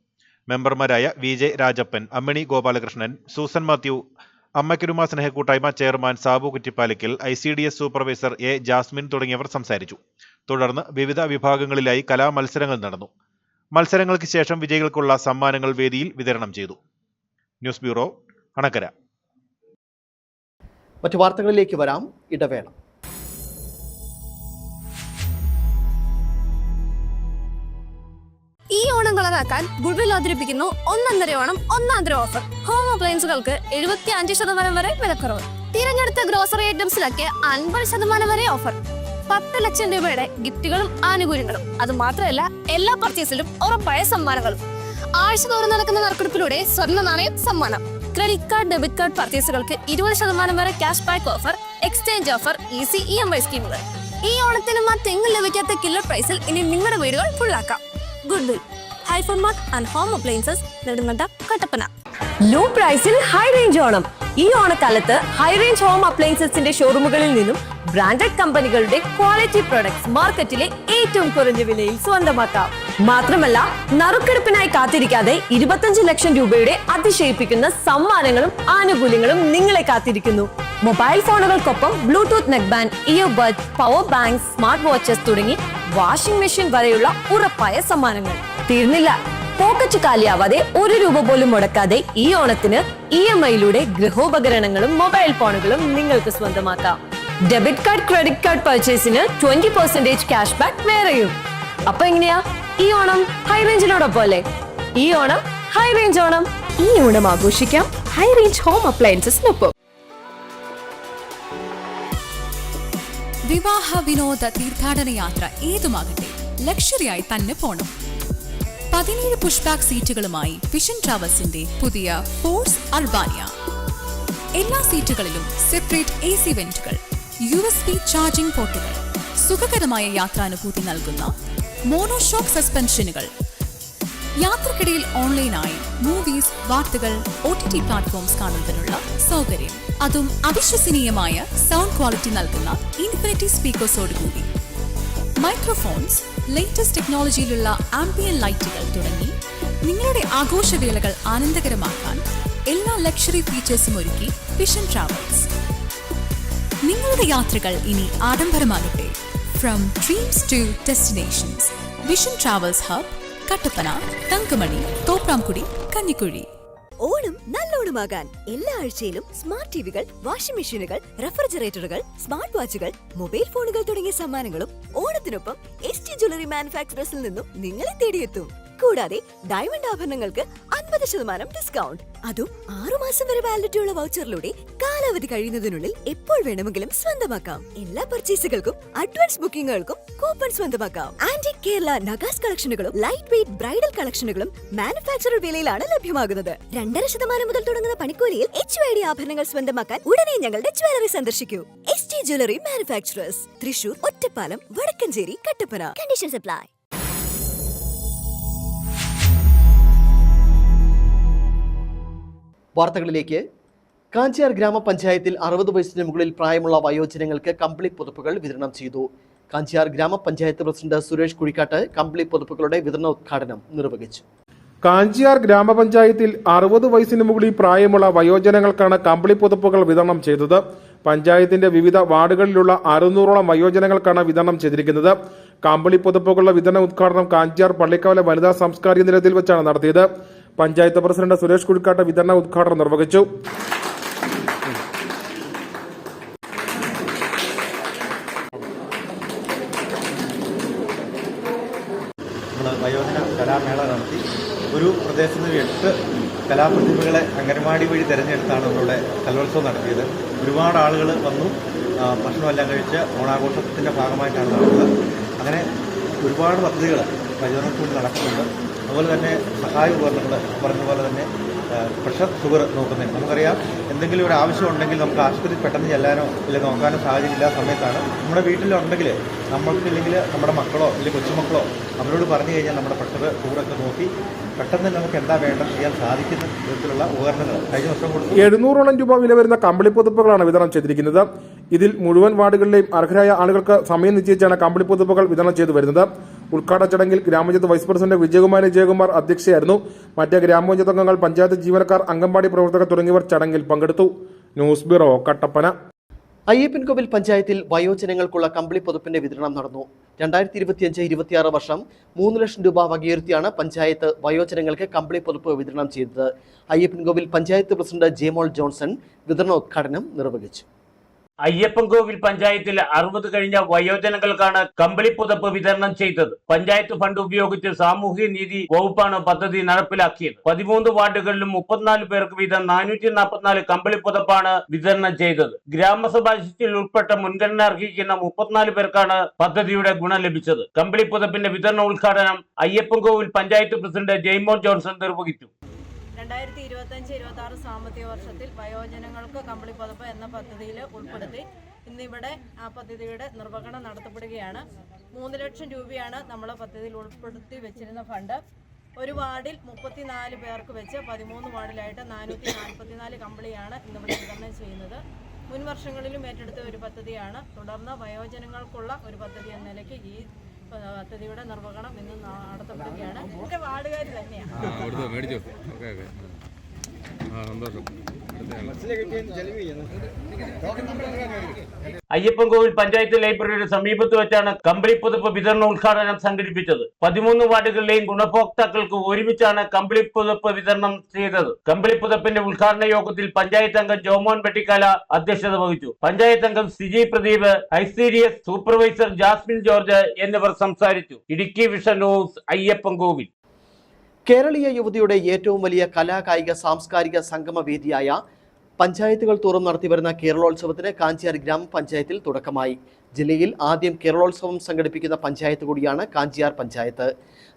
മെമ്പർമാരായ VJ രാജപ്പൻ, അമ്മിണി ഗോപാലകൃഷ്ണൻ, സൂസൻ മാത്യു, അമ്മയ്ക്കൊരുമ സ്നേഹക്കൂട്ടായ്മ chairman Sabu Kuttippalakkal, ICDS supervisor A Jasmine തുടങ്ങിയവർ സംസാരിച്ചു. തുടർന്ന് വിവിധ വിഭാഗങ്ങളിലായി കലാമത്സരങ്ങൾ നടന്നു. മത്സരങ്ങൾക്ക് ശേഷം വിജയികൾക്കുള്ള സമ്മാനങ്ങൾ വേദിയിൽ വിതരണം ചെയ്തു. News bureau, Anakkara. മറ്റു വാർത്തകളിലേക്ക് വരാം, ഇടവേള. ഈ ഓണം കളറാക്കാൻ ഗുഡ്വിൽ അവതരിപ്പിക്കുന്നു ഒന്നൊന്നര ഓണം ഒന്നാന്തര ഓഫർ. ഹോം അപ്ലയൻസുകൾക്ക് 75% വരെ വിലക്കുറവ്. തിരഞ്ഞെടുത്ത ഗ്രോസറി ഐറ്റംസിലൊക്കെ 50% വരെ ഓഫർ. 10 ലക്ഷം രൂപയുടെ ഗിഫ്റ്റുകളും ആനുകൂല്യങ്ങളും. അത് മാത്രമല്ല, എല്ലാ പർച്ചേസിലും ഉറപ്പായ സമ്മാനങ്ങളും. ആഴ്ചതോറും നടക്കുന്ന നറുക്കെടുപ്പിലൂടെ സ്വർണ്ണ നാണയം സമ്മാനം. ക്രെഡിറ്റ് കാർഡ്, ഡെബിറ്റ് കാർഡ് പർച്ചേസുകൾക്ക് 20% വരെ cash back offer, exchange offer, easy EMI സ്കീമുകൾ. ഈ ഓണത്തിന് മറ്റെങ്ങും ലഭിക്കാത്ത കില്ലർ പ്രൈസിൽ ഇനി നിങ്ങളുടെ വീടുകൾ ഫുള്ളാക്കാം. Goodwill, hypermart and home appliances, Nedumkandam, Kattappana. Low പ്രൈസിൽ ഹൈ റേഞ്ച് ഓണം. ഈ ഓണക്കാലത്ത് ഹൈ റേഞ്ച് ഹോം അപ്ലയൻസസിന്റെ ഷോറൂമുകളിൽ നിന്നും ബ്രാൻഡഡ് കമ്പനികളുടെ ക്വാളിറ്റി പ്രൊഡക്ട്സ് മാർക്കറ്റിലെ ഏറ്റവും കുറഞ്ഞ വിലയിൽ സ്വന്തമാക്കാം. മാത്രമല്ല, നറുക്കെടുപ്പിനായി കാത്തിരിക്കാതെ 25 ലക്ഷം രൂപയുടെ അതിശയിപ്പിക്കുന്ന സമ്മാനങ്ങളും ആനുകൂല്യങ്ങളും നിങ്ങളെ കാത്തിരിക്കുന്നു. മൊബൈൽ ഫോണുകൾക്കൊപ്പം Bluetooth neck band, earbud, power bank, smart watches തുടങ്ങി വാഷിംഗ് മെഷീൻ വരെയുള്ള ഉറപ്പായ സമ്മാനങ്ങൾ. തീർന്നില്ല, പോക്കറ്റ് കാലിയാവാതെ 1 രൂപ പോലും മുടക്കാതെ ഈ ഓണത്തിന് EMIയിലൂടെ ഗൃഹോപകരണങ്ങളും മൊബൈൽ ഫോണുകളും നിങ്ങൾക്ക് സ്വന്തമാക്കാം. ഡെബിറ്റ് കാർഡ്, ക്രെഡിറ്റ് കാർഡ് പർച്ചേസിന് 20% ക്യാഷ് ബാക്ക് വേറെയും. അപ്പൊ എങ്ങനെയാ ഈ ഓണം ഹൈ റേഞ്ചിനോടൊപ്പം അല്ലേ? ഈ ഓണം ഹൈ റേഞ്ച് ഓണം. ഈ ഓണം ആഘോഷിക്കാം ഹൈ റേഞ്ച് ഹോം അപ്ലയൻസസിനൊപ്പം. വിവാഹ, വിനോദ, തീർത്ഥാടന യാത്ര ഏതുമാകട്ടെ, ലക്ഷറിയായി തന്നെ പോണം. 17 പുഷ് ബാക്ക് സീറ്റുകളുമായി വിഷൻ ട്രാവൽസിന്റെ പുതിയ ഫോഴ്സ് അർബാനിയ. എല്ലാ സീറ്റുകളിലും സെപ്പറേറ്റ് AC വെന്റുകൾ, USB ചാർജിംഗ് പോർട്ടുകൾ, സുഖകരമായ യാത്രാനുഭൂതി നൽകുന്ന മോണോഷോക്ക് സസ്പെൻഷനുകൾ. യാത്രക്കിടയിൽ ഓൺലൈനായി മൂവീസ്, വാർത്തകൾ, OTT പ്ലാറ്റ്ഫോംസ് കാണുന്നതിനുള്ള സൗകര്യം. അതും അവിശ്വസനീയമായ സൗണ്ട് ക്വാളിറ്റി നൽകുന്ന ഇൻഫിനിറ്റി സ്പീക്കേഴ്സോടുകൂടി. മൈക്രോഫോൺസ്, ലേറ്റസ്റ്റ് ടെക്നോളജിയിലുള്ള ആംബിയൻ ലൈറ്റുകൾ തുടങ്ങി നിങ്ങളുടെ ആഘോഷവേളകൾ ആനന്ദകരമാക്കാൻ എല്ലാ ലക്ഷറി ഫീച്ചേഴ്സും ഒരുക്കി വിഷൻ ട്രാവൽസ്. നിങ്ങളുടെ യാത്രകൾ ഇനി ആഡംബരമാകട്ടെ. From dreams to destinations. Vision travels hub, Kattappana, Thankamani, Thopramkudy, Kanjikuzhi. Onam നല്ലോണമാകാൻ എല്ലാ ആഴ്ചയിലും സ്മാർട്ട് ടിവികൾ, വാഷിംഗ് മെഷീനുകൾ, റെഫ്രിജറേറ്ററുകൾ, സ്മാർട്ട് വാച്ചുകൾ, മൊബൈൽ ഫോണുകൾ തുടങ്ങിയ സമ്മാനങ്ങളും ഓണത്തിനൊപ്പം ST ജ്വല്ലറി മാനുഫാക്ചറേഴ്സിൽ നിന്നും നിങ്ങളെ തേടിയെത്തും. കൂടാതെ ഡയമണ്ട് ആഭരണങ്ങൾക്ക് 50% ഡിസ്കൗണ്ട്. അതും 6 മാസം വരെ വാലിഡിറ്റിയുള്ള വൗച്ചറിലൂടെ കാലാവധി കഴിയുന്നതിനുള്ളിൽ എപ്പോൾ വേണമെങ്കിലും സ്വന്തമാക്കാം. എല്ലാ പർച്ചേസുകൾക്കും അഡ്വാൻസ് ബുക്കിംഗുകൾക്കും കൂപ്പൺ സ്വന്തമാക്കാം. ആന്റിക് കേരള നഗാസ് കളക്ഷനുകളും ലൈറ്റ് വെയ്റ്റ് ബ്രൈഡൽ കളക്ഷനുകളും മാനുഫാക്ചറർ വിലയിലാണ് ലഭ്യമാകുന്നത്. 2.5% മുതൽ തുടങ്ങുന്ന പണിക്കൂലിയിൽ HYD ആഭരണങ്ങൾ സ്വന്തമാക്കാൻ ഉടനെ ഞങ്ങളുടെ ജ്വല്ലറി സന്ദർശിക്കൂ. ST jewellery manufacturers, Thrissur, Ottapalam, Vadakkanchery, Kattappana. Conditions apply. വാർത്തകളിലേക്ക്. കാഞ്ചിയാർ ഗ്രാമപഞ്ചായത്തിൽ 60 വയസ്സിന് മുകളിൽ പ്രായമുള്ള വയോജനങ്ങൾക്ക് കമ്പിളി പുതപ്പുകൾ വിതരണം ചെയ്തു. കാഞ്ചിയാർ ഗ്രാമപഞ്ചായത്ത് പ്രസിഡന്റ് സുരേഷ് കുഴിക്കാട്ട് കമ്പിളി പുതപ്പുകളുടെ വിതരണോദ്ഘാടനം നിർവഹിച്ചു. കാഞ്ചിയാർ ഗ്രാമപഞ്ചായത്തിൽ 60 വയസ്സിന് മുകളിൽ പ്രായമുള്ള വയോജനങ്ങൾക്കാണ് കമ്പിളി പുതപ്പുകൾ വിതരണം ചെയ്തത്. പഞ്ചായത്തിന്റെ വിവിധ വാർഡുകളിലുള്ള 600ഓളം വയോജനങ്ങൾക്കാണ് വിതരണം ചെയ്തിരിക്കുന്നത്. കമ്പിളി പുതപ്പുകളുടെ വിതരണ ഉദ്ഘാടനം കാഞ്ചിയാർ പള്ളിക്കവല വനിതാ സാംസ്കാരിക നിലയത്തിൽ വെച്ചാണ് നടത്തിയത്. പഞ്ചായത്ത് പ്രസിഡന്റ് സുരേഷ് കുഴിക്കാട്ട് വിതരണ ഉദ്ഘാടനം നിർവഹിച്ചു. നമ്മൾ വയോജന കലാമേള നടത്തി. ഒരു പ്രദേശത്ത് നിന്ന് 8 കലാപ്രതിഭകളെ അംഗനവാടി വഴി തിരഞ്ഞെടുത്താണ് നമ്മളുടെ കലോത്സവം നടത്തിയത്. ഒരുപാട് ആളുകൾ വന്നു, ഭക്ഷണമെല്ലാം കഴിച്ച് ഓണാഘോഷത്തിൻ്റെ ഭാഗമായിട്ടാണ് നടന്നത്. അങ്ങനെ ഒരുപാട് പദ്ധതികൾ വയോജനത്തിൽ നടക്കുന്നുണ്ട്. അതുപോലെ തന്നെ സഹായ ഉപകരണങ്ങൾ പറഞ്ഞ പോലെ തന്നെ പ്രഷർ ഷുഗർ നോക്കുന്നതിന് നമുക്കറിയാം, എന്തെങ്കിലും ഒരു ആവശ്യം ഉണ്ടെങ്കിൽ നമുക്ക് ആശുപത്രിയിൽ പെട്ടെന്ന് ചെല്ലാനോ ഇല്ലെങ്കിൽ നോക്കാനോ സാഹചര്യം ഇല്ലാത്ത സമയത്താണ് നമ്മുടെ വീട്ടിലുണ്ടെങ്കിൽ നമ്മൾക്കില്ലെങ്കിൽ നമ്മുടെ മക്കളോ അല്ലെങ്കിൽ കൊച്ചുമക്കളോ അവരോട് പറഞ്ഞു കഴിഞ്ഞാൽ നമ്മുടെ പ്രഷർ ഷുഗറൊക്കെ നോക്കി പെട്ടെന്ന് നമുക്ക് എന്താ വേണ്ടത് ചെയ്യാൻ സാധിക്കുന്ന വിധത്തിലുള്ള ഉപകരണങ്ങൾ കഴിഞ്ഞ വർഷം കൊടുത്തു. 700ഓളം രൂപ വില വരുന്ന കമ്പിളി പുതുപ്പുകളാണ് വിതരണം ചെയ്തിരിക്കുന്നത്. ഇതിൽ മുഴുവൻ വാർഡുകളിലെയും അർഹരായ ആളുകൾക്ക് സമയം നിശ്ചയിച്ചാണ് കമ്പിളി പുതുപ്പുകൾ വിതരണം ചെയ്തു വരുന്നത്. ഉദ്ഘാടന ചടങ്ങിൽ ഗ്രാമപഞ്ചായത്ത് വൈസ് പ്രസിഡന്റ് വിജയകുമാർ അധ്യക്ഷയായിരുന്നു. മറ്റ് ഗ്രാമപഞ്ചായത്ത് അംഗങ്ങൾ, പഞ്ചായത്ത് ജീവനക്കാർ, അംഗൻവാടി പ്രവർത്തകർ തുടങ്ങിയവർ ചടങ്ങിൽ പങ്കെടുത്തു. News bureau, Kattappana. അയ്യപ്പൻകോവിൽ പഞ്ചായത്തിൽ വയോജനങ്ങൾക്കുള്ള കമ്പിളി പുതുപ്പിന്റെ വിതരണം നടന്നു. 2025-26 വർഷം 3 ലക്ഷം രൂപ വകയിരുത്തിയാണ് പഞ്ചായത്ത് വയോജനങ്ങൾക്ക് കമ്പിളി പുതുപ്പ് വിതരണം ചെയ്തത്. അയ്യപ്പൻകോവിൽ പഞ്ചായത്ത് പ്രസിഡന്റ് ജെമോൾ ജോൺസൺ വിതരണോദ്ഘാടനം നിർവഹിച്ചു. അയ്യപ്പൻകോവിൽ പഞ്ചായത്തിൽ 60 കഴിഞ്ഞ വയോജനങ്ങൾക്കാണ് കമ്പിളി പുതപ്പ് വിതരണം ചെയ്തത്. പഞ്ചായത്ത് ഫണ്ട് ഉപയോഗിച്ച് സാമൂഹ്യ നീതി വകുപ്പാണ് പദ്ധതി നടപ്പിലാക്കിയത്. 13 വാർഡുകളിലും 34 പേർക്ക് വീതം 444 കമ്പിളി പുതപ്പാണ് വിതരണം ചെയ്തത്. ഗ്രാമസഭാ ലിസ്റ്റിൽ ഉൾപ്പെട്ട മുൻഗണന അർഹിക്കുന്ന 34 പേർക്കാണ് പദ്ധതിയുടെ ഗുണം ലഭിച്ചത്. കമ്പിളി പുതപ്പിന്റെ വിതരണ ഉദ്ഘാടനം അയ്യപ്പൻകോവിൽ പഞ്ചായത്ത് പ്രസിഡന്റ് ജെയ്മോൻ ജോൺസൺ നിർവഹിച്ചു. 2025-26 സാമ്പത്തിക വർഷത്തിൽ വയോജനങ്ങൾക്ക് കമ്പിളി പുതപ്പ് എന്ന പദ്ധതിയിൽ ഉൾപ്പെടുത്തി ഇന്നിവിടെ ആ പദ്ധതിയുടെ നിർവഹണം നടത്തപ്പെടുകയാണ്. 3 ലക്ഷം രൂപയാണ് നമ്മൾ പദ്ധതിയിൽ ഉൾപ്പെടുത്തി വെച്ചിരുന്ന ഫണ്ട്. ഒരു വാർഡിൽ 34 പേർക്ക് വെച്ച് 13 വാർഡിലായിട്ട് 444 കമ്പിളിയാണ് ഇന്നിവിടെ വിതരണം ചെയ്യുന്നത്. മുൻ വർഷങ്ങളിലും ഏറ്റെടുത്ത ഒരു പദ്ധതിയാണ്. തുടർന്ന് വയോജനങ്ങൾക്കുള്ള ഒരു പദ്ധതി എന്ന നിലയ്ക്ക് ഈ പദ്ധതിയുടെ നിർവഹണം ഇന്ന് നടത്തപ്പെടുകയാണ്. ഒക്കെ വാർഡുകാർ തന്നെയാണ്. അയ്യപ്പൻകോവിൽ പഞ്ചായത്ത് ലൈബ്രറിയുടെ സമീപത്ത് വെച്ചാണ് കമ്പിളി പുതപ്പ് വിതരണ ഉദ്ഘാടനം സംഘടിപ്പിച്ചത്. 13 വാർഡുകളിലെയും ഗുണഭോക്താക്കൾക്ക് ഒരുമിച്ചാണ് കമ്പിളി പുതപ്പ് വിതരണം ചെയ്തത്. കമ്പിളി പുതപ്പിന്റെ ഉദ്ഘാടന യോഗത്തിൽ പഞ്ചായത്ത് അംഗം ജോമോൻ വെട്ടിക്കാല അധ്യക്ഷത വഹിച്ചു. പഞ്ചായത്ത് അംഗം സിജി പ്രദീപ്, ഐസിഡിഎസ് സൂപ്പർവൈസർ ജാസ്മിൻ ജോർജ് എന്നിവർ സംസാരിച്ചു. Idukki vision news, Ayyappancoil. കേരളീയ യുവതിയുടെ ഏറ്റവും വലിയ കലാകായിക സാംസ്കാരിക സംഗമവേദിയായ പഞ്ചായത്തുകൾ തോറും നടത്തിവരുന്ന കേരളോത്സവത്തിന് കാഞ്ചിയാർ ഗ്രാമപഞ്ചായത്തിൽ തുടക്കമായി. ജില്ലയിൽ ആദ്യം കേരളോത്സവം സംഘടിപ്പിക്കുന്ന പഞ്ചായത്ത് കൂടിയാണ് കാഞ്ചിയാർ പഞ്ചായത്ത്.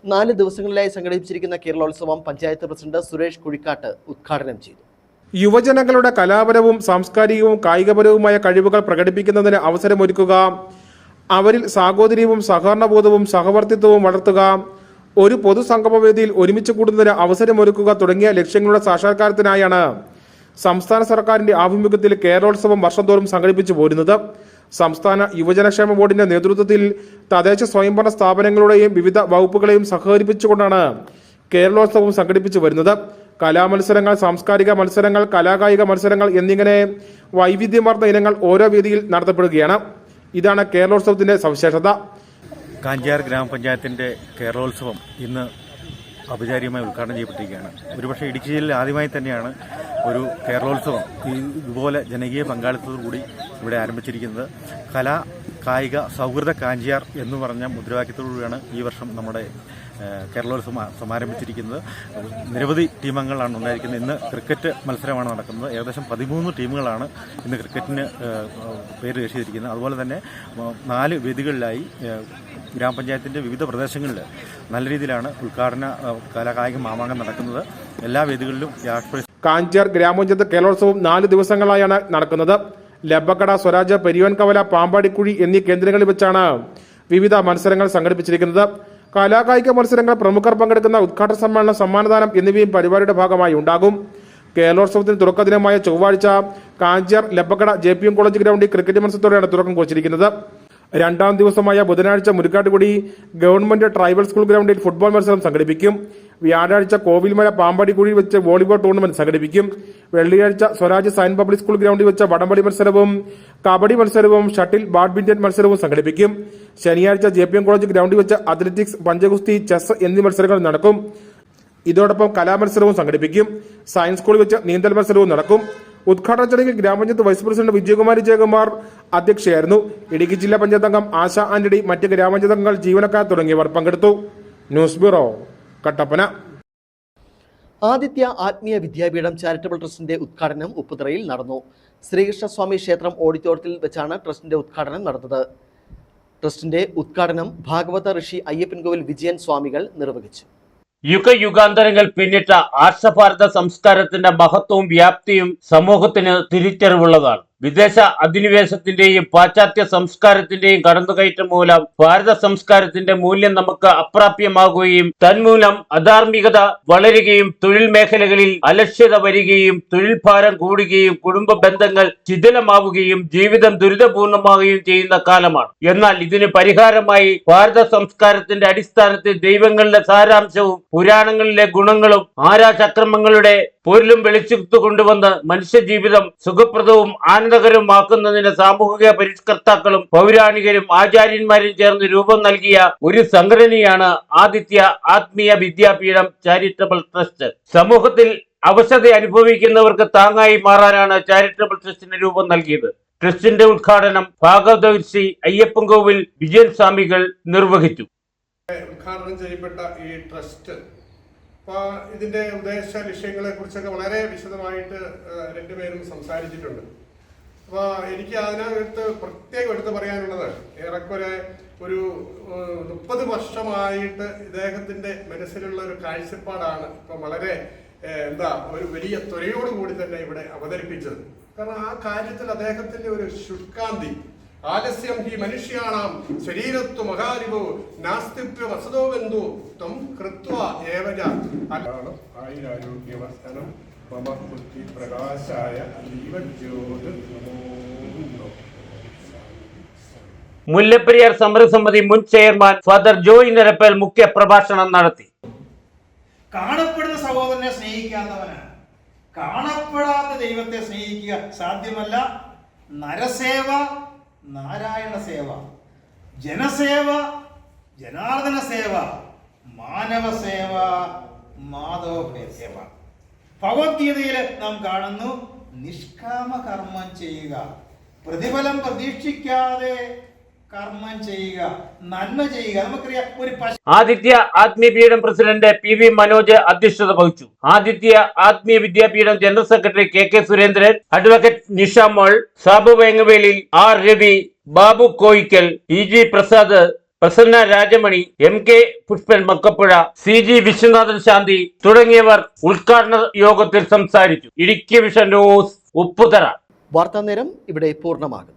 4 ദിവസങ്ങളിലായി സംഘടിപ്പിച്ചിരിക്കുന്ന കേരളോത്സവം പഞ്ചായത്ത് പ്രസിഡന്റ് സുരേഷ് കുഴിക്കാട്ട് ഉദ്ഘാടനം ചെയ്തു. യുവജനങ്ങളുടെ കലാപരവും സാംസ്കാരികവും കായികപരവുമായ കഴിവുകൾ പ്രകടിപ്പിക്കുന്നതിന് അവസരമൊരുക്കുക, അവരിൽ സാഹോദര്യവും സഹകരണബോധവും സഹവർത്തിത്വവും വളർത്തുക, ഒരു പൊതുസംഗമവേദിയിൽ ഒരുമിച്ച് കൂടുന്നതിന് അവസരമൊരുക്കുക തുടങ്ങിയ ലക്ഷ്യങ്ങളുടെ സാക്ഷാത്കാരത്തിനായാണ് സംസ്ഥാന സർക്കാരിന്റെ ആഭിമുഖ്യത്തിൽ കേരളോത്സവം വർഷം തോറും സംഘടിപ്പിച്ചു പോരുന്നത്. സംസ്ഥാന യുവജനക്ഷേമ ബോർഡിന്റെ നേതൃത്വത്തിൽ തദ്ദേശ സ്വയംഭരണ സ്ഥാപനങ്ങളുടെയും വിവിധ വകുപ്പുകളെയും സഹകരിപ്പിച്ചുകൊണ്ടാണ് കേരളോത്സവം സംഘടിപ്പിച്ചു വരുന്നത്. കലാമത്സരങ്ങൾ, സാംസ്കാരിക മത്സരങ്ങൾ, കലാകായിക മത്സരങ്ങൾ എന്നിങ്ങനെ വൈവിധ്യമാർന്ന ഇനങ്ങൾ ഓരോ വേദിയിൽ നടത്തപ്പെടുകയാണ്. ഇതാണ് കേരളോത്സവത്തിന്റെ സവിശേഷത. കാഞ്ചിയാർ ഗ്രാമപഞ്ചായത്തിൻ്റെ കേരളോത്സവം ഇന്ന് ഔപചാരികമായി ഉദ്ഘാടനം ചെയ്യപ്പെട്ടിരിക്കുകയാണ്. ഒരുപക്ഷെ ഇടുക്കി ജില്ലയിൽ ആദ്യമായി തന്നെയാണ് ഒരു കേരളോത്സവം ഇതുപോലെ ജനകീയ പങ്കാളിത്തത്തോടുകൂടി ഇവിടെ ആരംഭിച്ചിരിക്കുന്നത്. കലാ കായിക സൗഹൃദ കാഞ്ചിയാർ എന്ന് പറഞ്ഞ മുദ്രാവാക്യത്തോടുകൂടിയാണ് ഈ വർഷം നമ്മുടെ കേരളോത്സവം സമാരംഭിച്ചിരിക്കുന്നത്. നിരവധി ടീമംഗങ്ങളാണ് ഉണ്ടായിരിക്കുന്നത്. ഇന്ന് ക്രിക്കറ്റ് മത്സരമാണ് നടക്കുന്നത്. ഏകദേശം 13 ടീമുകളാണ് ഇന്ന് ക്രിക്കറ്റിന് പേര് രക്ഷിച്ചിരിക്കുന്നത്. അതുപോലെ തന്നെ 4 വേദികളിലായി ഗ്രാമപഞ്ചായത്തിൻ്റെ വിവിധ പ്രദേശങ്ങളിൽ നല്ല രീതിയിലാണ് ഉദ്ഘാടന കലാകായിക മാമാങ്കം നടക്കുന്നത്. എല്ലാ വേദികളിലും കാഞ്ചിയാർ ഗ്രാമപഞ്ചായത്ത് കേരളോത്സവം 4 ദിവസങ്ങളായാണ് നടക്കുന്നത്. ലബക്കട, സ്വരാജ്, പെരിയോൻകവല, പാമ്പാടിക്കുഴി എന്നീ കേന്ദ്രങ്ങളിൽ വെച്ചാണ് വിവിധ മത്സരങ്ങൾ സംഘടിപ്പിച്ചിരിക്കുന്നത്. കലാകായിക മത്സരങ്ങൾ, പ്രമുഖർ പങ്കെടുക്കുന്ന ഉദ്ഘാടന സമ്മേളനം, സമ്മാനദാനം എന്നിവയും പരിപാടിയുടെ ഭാഗമായി ഉണ്ടാകും. കേരളോത്സവത്തിന് തുടക്ക ദിനമായ ചൊവ്വാഴ്ച കാഞ്ചിയാർ ലബക്കട JPM കോളേജ് ഗ്രൗണ്ടിൽ ക്രിക്കറ്റ് മത്സരത്തോടെയാണ് തുടക്കം കുറിച്ചിരിക്കുന്നത്. 2ാം ദിവസമായ ബുധനാഴ്ച മുരിക്കാട്ടുകുടി ഗവൺമെന്റ് ട്രൈബൽ സ്കൂൾ ഗ്രൗണ്ടിൽ ഫുട്ബോൾ മത്സരം സംഘടിപ്പിക്കും. വ്യാഴാഴ്ച കോവിൽമല പാമ്പാടിക്കുഴി വെച്ച് വോളിബോൾ ടൂർണമെന്റ് സംഘടിപ്പിക്കും. വെള്ളിയാഴ്ച സ്വരാജ് സയൻസ് പബ്ലിക് സ്കൂൾ ഗ്രൗണ്ടിൽ വെച്ച് വടംവലി മത്സരവും കബഡി മത്സരവും ഷട്ടിൽ ബാഡ്മിന്റൺ മത്സരവും സംഘടിപ്പിക്കും. ശനിയാഴ്ച JPM കോളേജ് ഗ്രൗണ്ടിൽ വെച്ച് അത്ലറ്റിക്സ്, പഞ്ചഗുസ്തി, ചെസ് എന്നീ മത്സരങ്ങൾ നടക്കും. ഇതോടൊപ്പം കലാമത്സരവും സംഘടിപ്പിക്കും. സയൻസ് സ്കൂളിൽ വെച്ച് നീന്തൽ മത്സരവും നടക്കും. ഉദ്ഘാടന ചടങ്ങിൽ ഗ്രാമപഞ്ചായത്ത് വൈസ് പ്രസിഡന്റ് വിജയകുമാർ അധ്യക്ഷയായിരുന്നു. ഇടുക്കി ജില്ലാ പഞ്ചായത്ത് അംഗം ആശ ആന്റണി, മറ്റ് ഗ്രാമപഞ്ചായത്ത് അംഗങ്ങൾ, ജീവനക്കാർ തുടങ്ങിയവർ പങ്കെടുത്തു. News bureau, Kattappana. ആദിത്യ ആത്മീയ വിദ്യാപീഠം ചാരിറ്റബിൾ ട്രസ്റ്റിന്റെ ഉദ്ഘാടനം ഉപ്പുതറയിൽ നടന്നു. ശ്രീകൃഷ്ണസ്വാമി ക്ഷേത്രം ഓഡിറ്റോറിയത്തിൽ വെച്ചാണ് ട്രസ്റ്റിന്റെ ഉദ്ഘാടനം നടന്നത്. ട്രസ്റ്റിന്റെ ഉദ്ഘാടനം ഭാഗവത ഋഷി അയ്യപ്പൻകോവിൽ വിജയൻ സ്വാമികൾ നിർവഹിച്ചു. യുഗയുഗാന്തരങ്ങൾ പിന്നിട്ട ആർഷഭാരത സംസ്കാരത്തിന്റെ മഹത്വവും വ്യാപ്തിയും സമൂഹത്തിന് തിരിച്ചറിവുള്ളതാണ്. വിദേശ അധിനിവേശത്തിന്റെയും പാശ്ചാത്യ സംസ്കാരത്തിന്റെയും കടന്നുകയറ്റം മൂലം ഭാരത സംസ്കാരത്തിന്റെ മൂല്യം നമുക്ക് അപ്രാപ്യമാകുകയും തന്മൂലം അധാർമികത വളരുകയും തൊഴിൽ മേഖലകളിൽ അലക്ഷ്യത വരികയും തൊഴിൽ ഭാരം കൂടുകയും കുടുംബ ബന്ധങ്ങൾ ശിഥിലമാവുകയും ജീവിതം ദുരിതപൂർണമാവുകയും ചെയ്യുന്ന കാലമാണ്. എന്നാൽ ഇതിന് പരിഹാരമായി ഭാരത സംസ്കാരത്തിന്റെ അടിസ്ഥാനത്തിൽ ദൈവങ്ങളുടെ സാരാംശവും പുരാണങ്ങളിലെ ഗുണങ്ങളും ആരാചക്രമങ്ങളുടെ പോരിലും വെളിച്ചെടുത്തു കൊണ്ടുവന്ന് മനുഷ്യജീവിതം സുഖപ്രദവും ആനന്ദകരമാക്കുന്നതിന് സാമൂഹിക പരിഷ്കർത്താക്കളും പൗരാണികരും ആചാര്യന്മാരും ചേർന്ന് രൂപം നൽകിയ ഒരു സംഘടനയാണ് ആദിത്യ ആത്മീയ വിദ്യാപീഠം ചാരിറ്റബിൾ ട്രസ്റ്റ്. സമൂഹത്തിൽ അവശത അനുഭവിക്കുന്നവർക്ക് താങ്ങായി മാറാനാണ് ചാരിറ്റബിൾ ട്രസ്റ്റിന് രൂപം നൽകിയത്. ട്രസ്റ്റിന്റെ ഉദ്ഘാടനം ഭാഗവത ഋഷി അയ്യപ്പൻകോവിൽ വിജയൻ സ്വാമികൾ നിർവഹിച്ചു. ഉദ്ഘാടനം ചെയ്യപ്പെട്ട ഈ ട്രസ്റ്റ് ഇതിന്റെ ഉദ്ദേശ ലക്ഷ്യങ്ങളെ കുറിച്ചൊക്കെ വളരെ വിശദമായിട്ട് രണ്ടുപേരും സംസാരിച്ചിട്ടുണ്ട്. അപ്പോൾ എനിക്ക് അതിനകത്ത് പ്രത്യേകം എടുത്ത് പറയാനുള്ളത്, ഏറെക്കുറെ ഒരു 30 വർഷമായിട്ട് ഇദ്ദേഹത്തിന്റെ മനസ്സിലുള്ള ഒരു കാഴ്ചപ്പാടാണ് ഇപ്പം വളരെ ഒരു വലിയ ത്വരയോടുകൂടി തന്നെ ഇവിടെ അവതരിപ്പിച്ചത്. കാരണം ആ കാര്യത്തിൽ അദ്ദേഹത്തിന്റെ ഒരു ശുഷ്കാന്തി, ആലസ്യം ഹി മനുഷ്യാണാം ശരീരത്വ മഹാരിവോ നാസ്തിത്വ വസതോ ബന്ധു ത്വം കൃത്വ ഏവജ അതാണ് ആയുരാരോഗ്യവർദ്ധനം മമ ബുദ്ധി പ്രകാശായ ജീവജ്യോതി നമോ. മുല്ലപ്പെരിയാർ സമരസമിതി മുൻ ചെയർമാൻ ഫാദർ ജോയ് നിരപ്പൽ മുഖ്യ പ്രഭാഷണം നടത്തി. കാണപ്പെടുന്ന സഹോദരനെ സ്നേഹിക്കാത്തവനാണ്, കാണപ്പെടാത്ത ദൈവത്തെ സ്നേഹിക്കുക സാധ്യമല്ല. നരസേവ നാരായണ സേവ, ജനസേവ ജനാർദ്ദന സേവ, മാനവ സേവ മാധവ സേവ. ഭഗവത്ഗീതയിൽ നാം കാണുന്നു, നിഷ്കാമ കർമ്മം ചെയ്യുക, പ്രതിഫലം പ്രതീക്ഷിക്കാതെ കർമ്മം ചെയ്യുക, നന്മ ചെയ്യുക. നമുക്കറിയാം ഒരു ആദിത്യ ആത്മീയപീഠം പ്രസിഡന്റ് പി വി മനോജ് അധ്യക്ഷത വഹിച്ചു. ആദിത്യ ആത്മീയ വിദ്യാപീഠം general secretary K Surendran, advocate Nishamol, Sabu Vengavelil, R Ravi, Babu Koyikkal, E Prasad, Prasanna Rajamani, MK Pushpan Makkappuzha, CG Viswanathan Santhi തുടങ്ങിയവർ ഉദ്ഘാടന യോഗത്തിൽ സംസാരിച്ചു. Idukki vision news, Upputhara. വാർത്താ നേരം ഇവിടെ പൂർണ്ണമാകും.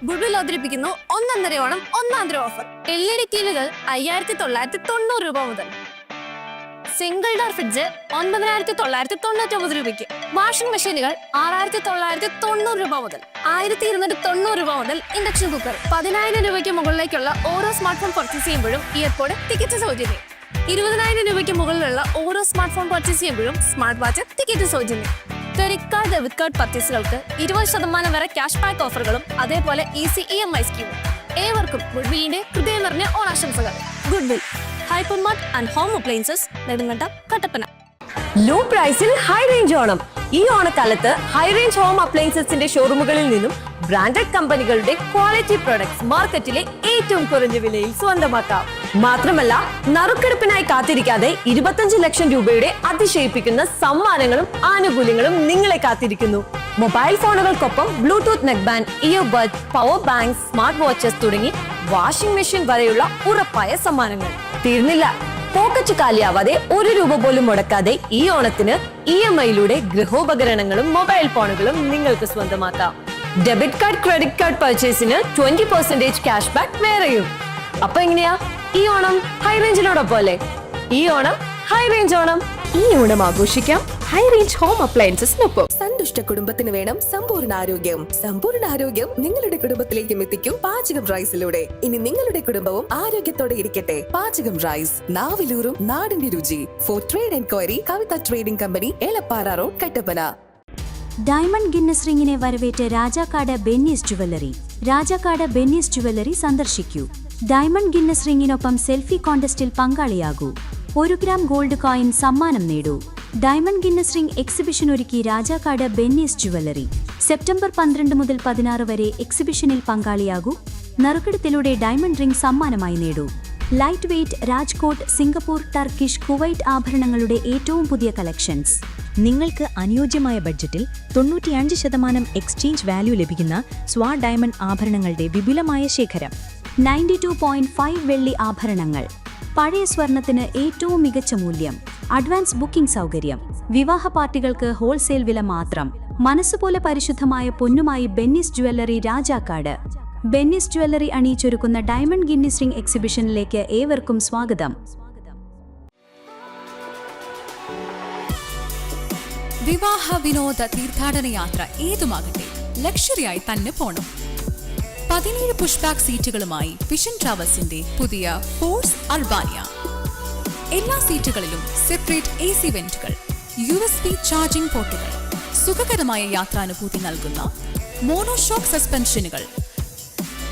ഗുഡ്വിൽ അവതരിപ്പിക്കുന്നു ഒന്നൊന്നര ഓണം ഒന്നാന്തര ഓഫർ. LED TVകൾ 5990 രൂപ മുതൽ, സിംഗിൾ ഡോർ ഫ്രിഡ്ജ് 9999 രൂപയ്ക്ക്, വാഷിംഗ് മെഷീനുകൾ 6990 രൂപ മുതൽ, 1290 രൂപ മുതൽ ഇൻഡക്ഷൻ കുക്കർ. 10000 രൂപയ്ക്ക് മുകളിലേക്കുള്ള ഓരോ സ്മാർട്ട് ഫോൺ പർച്ചേസ് ചെയ്യുമ്പോഴും ഇയർപോഡ് ടിക്കറ്റ് സൗജന്യം. 20000 രൂപയ്ക്ക് മുകളിലുള്ള ഓരോ സ്മാർട്ട് ഫോൺ പർച്ചേസ് ചെയ്യുമ്പോഴും സ്മാർട്ട് വാച്ച് ടിക്കറ്റ് സൗജന്യം. ക്രെഡിറ്റ് കാർഡ്, ഡെബിറ്റ് കാർഡ് പർച്ചേസുകൾക്ക് 20% വരെ ക്യാഷ് ബാക്ക് ഓഫറുകളും അതേപോലെ ഈസി EMI സ്കീമും. ഏവർക്കും ഗുഡ്വില്ലിന്റെ ഹൃദയം നിറഞ്ഞ ഓണാശംസകൾ. Goodwill, hypermart and home appliances, Nedumkandam, Kattappana. Low പ്രൈസിൽ ഹൈ റേഞ്ച് ഓണം. ഈ ഓണക്കാലത്ത് ഹൈ റേഞ്ച് ഹോം അപ്ലയൻസസിന്റെ ഷോറൂമുകളിൽ നിന്നും ബ്രാൻഡഡ് കമ്പനികളുടെ ക്വാളിറ്റി പ്രൊഡക്ട്സ് മാർക്കറ്റിലെ ഏറ്റവും കുറഞ്ഞ വിലയിൽ സ്വന്തമാക്കാം. മാത്രമല്ല, നറുക്കെടുപ്പിനായി കാത്തിരിക്കാതെ 25 ലക്ഷം രൂപയുടെ അതിശയിപ്പിക്കുന്ന സമ്മാനങ്ങളും ആനുകൂല്യങ്ങളും നിങ്ങളെ കാത്തിരിക്കുന്നു. മൊബൈൽ ഫോണുകൾക്കൊപ്പം Bluetooth neck band, earbud, power bank, smart watches തുടങ്ങി വാഷിംഗ് മെഷീൻ വരെയുള്ള ഉറപ്പായ സമ്മാനങ്ങൾ. തീർന്നില്ല, പോക്കറ്റ് കാലിയാവാതെ 1 രൂപ പോലും മുടക്കാതെ ഈ ഓണത്തിന് EMIയിലൂടെ ഗൃഹോപകരണങ്ങളും മൊബൈൽ ഫോണുകളും നിങ്ങൾക്ക് സ്വന്തമാക്കാം. ഡെബിറ്റ് കാർഡ്, ക്രെഡിറ്റ് കാർഡ് പർച്ചേസിന് 20% ക്യാഷ് ബാക്ക് വേറെയും. അപ്പൊ എങ്ങനെയാ ഈ ഓണം ഹൈ റേഞ്ചിനോടൊപ്പം അല്ലേ? ഈ ഓണം ഹൈ റേഞ്ച് ഓണം. ഈ ഓണം ആഘോഷിക്കാം ഹൈ റേഞ്ച് ഹോം അപ്ലയൻസസിനൊപ്പം. സന്തുഷ്ട കുടുംബത്തിന് വേണം സമ്പൂർണ്ണ ആരോഗ്യം. സമ്പൂർണ്ണ ആരോഗ്യം നിങ്ങളുടെ കുടുംബത്തിലേക്കും എത്തിക്കും പാചകം റൈസിലൂടെ. ഇനി നിങ്ങളുടെ കുടുംബവും ആരോഗ്യത്തോടെ ഇരിക്കട്ടെ. പാചകം റൈസ്, നാവിലൂറും നാടിന്റെ രുചി. For trade enquiry, Kavitha trading company, Elappara road, Kattappana. Diamond Guinness റിംഗിനെ വരവേറ്റ് രാജാക്കാട് ബെന്നീസ് ജുവല്ലറി. രാജാക്കാട് ബെന്നീസ് ജുവല്ലറി സന്ദർശിക്കൂ. ഡയമണ്ട് ഗിന്നസ് റിംഗിനൊപ്പം സെൽഫി കോൺടെസ്റ്റിൽ പങ്കാളിയാകൂ. 1 ഗ്രാം ഗോൾഡ് കോയിൻ സമ്മാനം നേടൂ. ഡയമണ്ട് ഗിന്നസ് റിംഗ് എക്സിബിഷൻ ഒരുക്കി രാജാക്കാട് ബെന്നീസ് ജുവല്ലറി. സെപ്റ്റംബർ 12 മുതൽ 16 വരെ എക്സിബിഷനിൽ പങ്കാളിയാകൂ. നറുക്കെടുപ്പിലൂടെ ഡയമണ്ട് റിംഗ് സമ്മാനമായി നേടൂ. Light weight Rajkot, Singapore, Turkish, Kuwait ആഭരണങ്ങളുടെ ഏറ്റവും പുതിയ കളക്ഷൻസ്. നിങ്ങൾക്ക് അനുയോജ്യമായ ബഡ്ജറ്റിൽ 95% എക്സ്ചേഞ്ച് വാല്യൂ ലഭിക്കുന്ന സ്വാ ഡയമണ്ട് ആഭരണങ്ങളുടെ വിപുലമായ ശേഖരം. 92.5 വെള്ളി ആഭരണങ്ങൾ. പഴയ സ്വർണത്തിന് ഏറ്റവും മികച്ച മൂല്യം. അഡ്വാൻസ് ബുക്കിംഗ് സൗകര്യം. വിവാഹ പാർട്ടികൾക്ക് ഹോൾസെയിൽ വില മാത്രം. മനസ്സുപോലെ പരിശുദ്ധമായ പൊന്നുമായി ബെന്നീസ് ജുവല്ലറി രാജാക്കാട്. ബെന്നീസ് ജുവല്ലറി അണിയിച്ചൊരുക്കുന്ന ഡയമണ്ട് ഗിന്നസ് റിംഗ് എക്സിബിഷനിലേക്ക് ഏവർക്കും സ്വാഗതം. വിവാഹ വിനോദ തീർത്ഥാടന യാത്ര ഏതുമാകട്ടെ, ലക്ഷറിയായി തന്നെ പോണം. 17 പുഷ് ബാക്ക് സീറ്റുകളുമായി വിഷൻ ട്രാവൽസിന്റെ പുതിയ ഫോഴ്സ് അർബാനിയ. എല്ലാ സീറ്റുകളിലും സെപ്പറേറ്റ് AC വെന്റുകൾ, USB ചാർജിംഗ് പോർട്ടുകൾ, സുഖകരമായ യാത്രാനുഭൂതി നൽകുന്ന മോണോഷോക്ക് സസ്പെൻഷനുകൾ.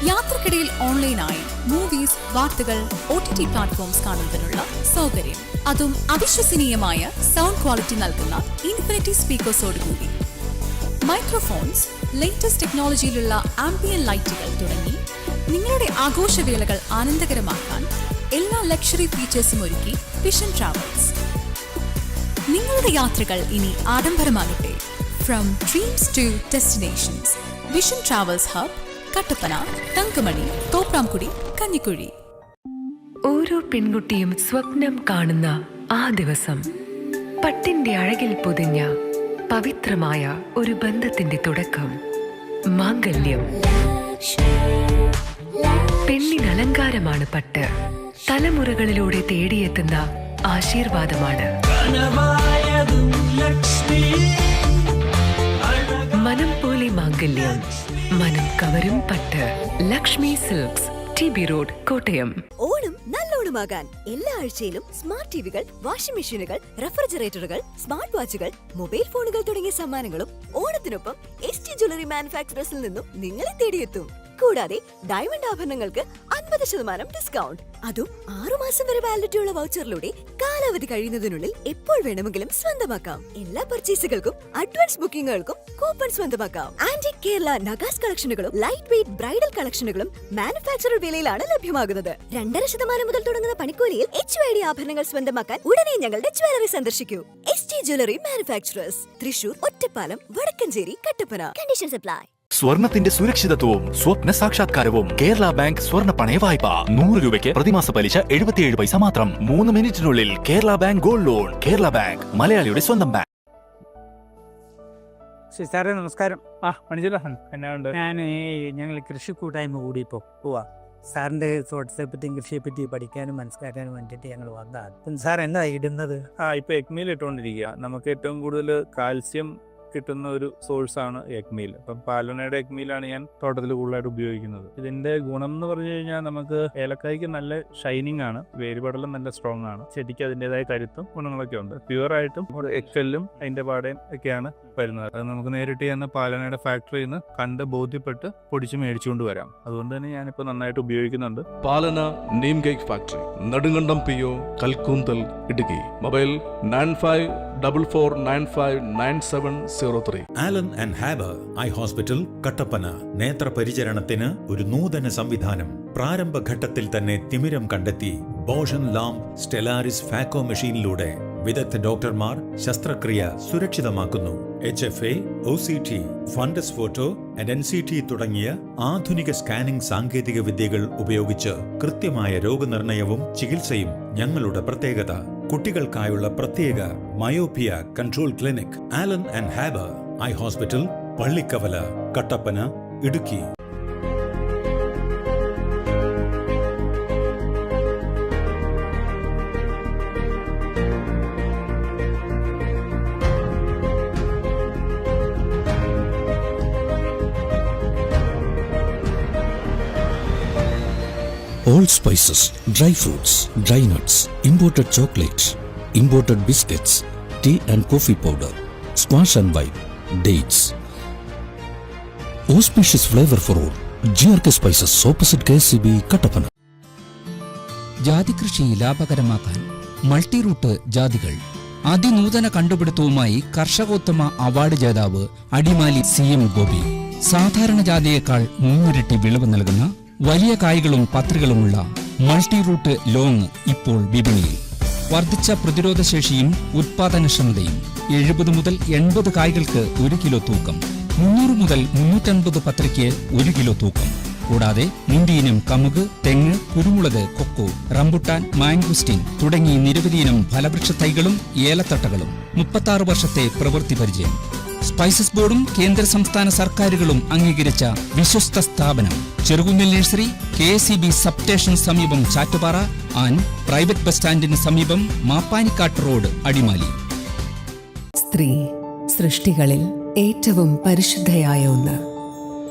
യാത്രക്കിടയിൽ ഓൺലൈനായി മൂവീസ്, വാർത്തകൾ, OTT പ്ലാറ്റ്ഫോംസ് കാണുന്നതിനുള്ള സൗകര്യം. അതും അവിശ്വസനീയമായ സൗണ്ട് ക്വാളിറ്റി നൽകുന്ന ഇൻഫിനിറ്റി സ്പീക്കേഴ്സോടുകൂടി. മൈക്രോഫോൺസ്, ലേറ്റസ്റ്റ് ടെക്നോളജിയിലുള്ള ആംബിയൻ ലൈറ്റുകൾ തുടങ്ങി നിങ്ങളുടെ ആഘോഷവേളകൾ ആനന്ദകരമാക്കാൻ എല്ലാ ലക്ഷറി ഫീച്ചേഴ്സും ഒരുക്കി വിഷൻ ട്രാവൽസ്. നിങ്ങളുടെ യാത്രകൾ ഇനി ആഡംബരമാകട്ടെ. From dreams to destinations. Vision travels hub, Kattappana, Thankamani, Thopramkudy, Kanjikuzhi. ഓരോ പെൺകുട്ടിയും സ്വപ്നം കാണുന്ന ആ ദിവസം, പട്ടിന്റെ അഴകിൽ പൊതിഞ്ഞ പവിത്രമായ ഒരു ബന്ധത്തിന്റെ തുടക്കം, മാംഗല്യം. പെണ്ണിന് അലങ്കാരമാണ് പട്ട്. തലമുറകളിലൂടെ തേടിയെത്തുന്ന ആശീർവാദമാണ്. മനം പോലെ മാംഗല്യം, മനം കവരും പട്ട്. Lakshmi silks, TB road, Kottayam. Onam നല്ലോണമാകാൻ എല്ലാ ആഴ്ചയിലും സ്മാർട്ട് ടിവികൾ, വാഷിംഗ് മെഷീനുകൾ, റെഫ്രിജറേറ്ററുകൾ, സ്മാർട്ട് വാച്ചുകൾ, മൊബൈൽ ഫോണുകൾ തുടങ്ങിയ സമ്മാനങ്ങളും ഓണത്തിനൊപ്പം ST ജ്വല്ലറി മാനുഫാക്ചറേഴ്സിൽ നിന്നും നിങ്ങളെ തേടിയെത്തും. കൂടാതെ ഡയമണ്ട് ആഭരണങ്ങൾക്ക് 50% ഡിസ്കൗണ്ട്. അതും 6 മാസം വരെ വാലിഡിറ്റിയുള്ള വൗച്ചറിലൂടെ കാലാവധി കഴിയുന്നതിനുള്ളിൽ എപ്പോൾ വേണമെങ്കിലും സ്വന്തമാക്കാം. എല്ലാ പർച്ചേസുകൾക്കും അഡ്വാൻസ് ബുക്കിംഗുകൾക്കും കൂപ്പൺ സ്വന്തമാക്കാം. ആന്റിക് കേരള നഗാസ് കളക്ഷനുകളും ലൈറ്റ് വെയ്റ്റ് ബ്രൈഡൽ കളക്ഷനുകളും മാനുഫാക്ചറർ വിലയിലാണ് ലഭ്യമാകുന്നത്. 2.5% മുതൽ തുടങ്ങുന്ന പണിക്കൂലിയിൽ HYD ആഭരണങ്ങൾ സ്വന്തമാക്കാൻ ഉടനെ ഞങ്ങളുടെ ജ്വല്ലറി സന്ദർശിക്കൂ. ST jewellery manufacturers, Thrissur, Ottapalam, Vadakkanchery, Kattappana. Conditions apply. സ്വർണത്തിന്റെ സുരക്ഷിതത്വവും സ്വപ്ന സാക്ഷാത്കാരവും. കേരള ബാങ്ക് സ്വർണ്ണ പണയ വായ്പ. 100 രൂപയ്ക്ക് പ്രതിമാസ പലിശ 77 പൈസ മാത്രം. 3 മിനിറ്റിനുള്ളിൽ Kerala bank gold loan. Kerala bank, മലയാളിയുടെ സ്വന്തം ബാങ്ക്. സാറേ നമസ്കാരം. എന്നാണ്ട് ഞങ്ങൾ കൃഷി കൂട്ടായ്മ കൂടി ഇപ്പോൾ പോവാ. സാറിൻ്റെ തോട്ടത്തെ പറ്റിയും കൃഷിയെ പറ്റി പഠിക്കാനും മനസ്സിലാക്കാനും വേണ്ടിയിട്ട് ഞങ്ങൾ വന്നതാണ്. സാർ എന്താ ഇടുന്നത്? ഇപ്പോൾ എഗ്മീൽ ഇട്ടുകൊണ്ടിരിക്കുക. നമുക്ക് ഏറ്റവും കൂടുതൽ കാൽസ്യം കിട്ടുന്ന ഒരു സോഴ്സാണ് എഗ്മീൽ. അപ്പം പാലോനയുടെ എഗ്മീലാണ് ഞാൻ തോട്ടത്തിൽ കൂടുതലായിട്ട് ഉപയോഗിക്കുന്നത്. ഇതിന്റെ ഗുണം എന്ന് പറഞ്ഞു കഴിഞ്ഞാൽ നമുക്ക് ഏലക്കായ്ക്ക് നല്ല ഷൈനിങ് ആണ്, വേരുപടലം നല്ല സ്ട്രോങ് ആണ്, ചെടിക്ക് അതിൻ്റെതായ കരുത്തും ഗുണങ്ങളൊക്കെ ഉണ്ട്. പ്യുവറായിട്ടും എക്കല്ലും അതിന്റെ പാടയും ഒക്കെയാണ് വരുന്നത്. അത് നമുക്ക് നേരിട്ട് ചെന്ന് പാലോനയുടെ ഫാക്ടറിയിൽ നിന്ന് കണ്ട് ബോധ്യപ്പെട്ട് പൊടിച്ച് മേടിച്ചുകൊണ്ട് വരാം. അതുകൊണ്ട് തന്നെ ഞാനിപ്പോൾ നന്നായിട്ട് ഉപയോഗിക്കുന്നുണ്ട്. Palana neem cake factory, Nedumkandam PO, Kalkoonthal, Idukki. Mobile 9544959703. Alan and Haber eye hospital, Kattappana. നേത്രപരിചരണത്തിന് ഒരു നൂതന സംവിധാനം. പ്രാരംഭഘട്ടത്തിൽ തന്നെ തിമിരം കണ്ടെത്തി ബോഷൻ ലാംപ് സ്റ്റെലാരിസ് ഫാക്കോ മെഷീനിലൂടെ വിദഗ്ധ ഡോക്ടർമാർ ശസ്ത്രക്രിയ സുരക്ഷിതമാക്കുന്നു. HFA, OCT, fundus photo and NCT തുടങ്ങിയ ആധുനിക സ്കാനിംഗ് സാങ്കേതിക വിദ്യകൾ ഉപയോഗിച്ച് കൃത്യമായ രോഗനിർണയവും ചികിത്സയും ഞങ്ങളുടെ പ്രത്യേകത. കുട്ടികൾക്കായുള്ള പ്രത്യേക myopia control clinic. Alan and Haber eye hospital, Pallikkavala, Kattappana, Idukki. All spices, dry fruits, dry nuts, imported chocolates, imported biscuits, tea and coffee powder, squash and wine, dates. Auspicious flavor for all. GRK Spices opposite KCB Kattappana. ജാതി കൃഷി ലാഭകരമാക്കാൻ multi root ജാതികൾ. അതിനൂതന കണ്ടുപിടുത്തവുമായി കർഷകോത്തമ award ജേതാവ് Adimali CM Gopi. സാധാരണ ജാതിയേക്കാൾ 3 ഇരട്ടി വിളവ് നൽകുന്ന വലിയ കായ്കളും പത്രികളുമുള്ള multi root long ഇപ്പോൾ വിപണിയിൽ. വർദ്ധിച്ച പ്രതിരോധശേഷിയും ഉത്പാദനക്ഷമതയും. 70 മുതൽ 80 കായ്കൾക്ക് 1 കിലോ തൂക്കം. 300 മുതൽ 350 പത്രിക്ക് 1 കിലോ തൂക്കം. കൂടാതെ മുന്തിയിനം കമുക്, തെങ്ങ്, കുരുമുളക്, കൊക്കോ, റംബുട്ടാൻ, മാംഗുസ്റ്റിൻ തുടങ്ങി നിരവധി ഇനം ഫലവൃക്ഷ തൈകളും ഏലത്തട്ടകളും. 36 വർഷത്തെ പ്രവൃത്തി പരിചയം. സ്പൈസസ് ബോർഡും കേന്ദ്ര സംസ്ഥാന സർക്കാരുകളും അംഗീകരിച്ച വിശ്വസ്ത സ്ഥാപനം. ചെറുകുന്നിൽ നഴ്സറി, KCB സബ്സ്റ്റേഷൻ സമീപം ചാറ്റുപാറ ആൻഡ് പ്രൈവറ്റ് ബസ് സ്റ്റാൻഡിന് സമീപം മാപ്പാനിക്കാട്ട് റോഡ്, അടിമാലി. സ്ത്രീ സൃഷ്ടികളിൽ ഏറ്റവും പരിശുദ്ധയായ ഒന്ന്.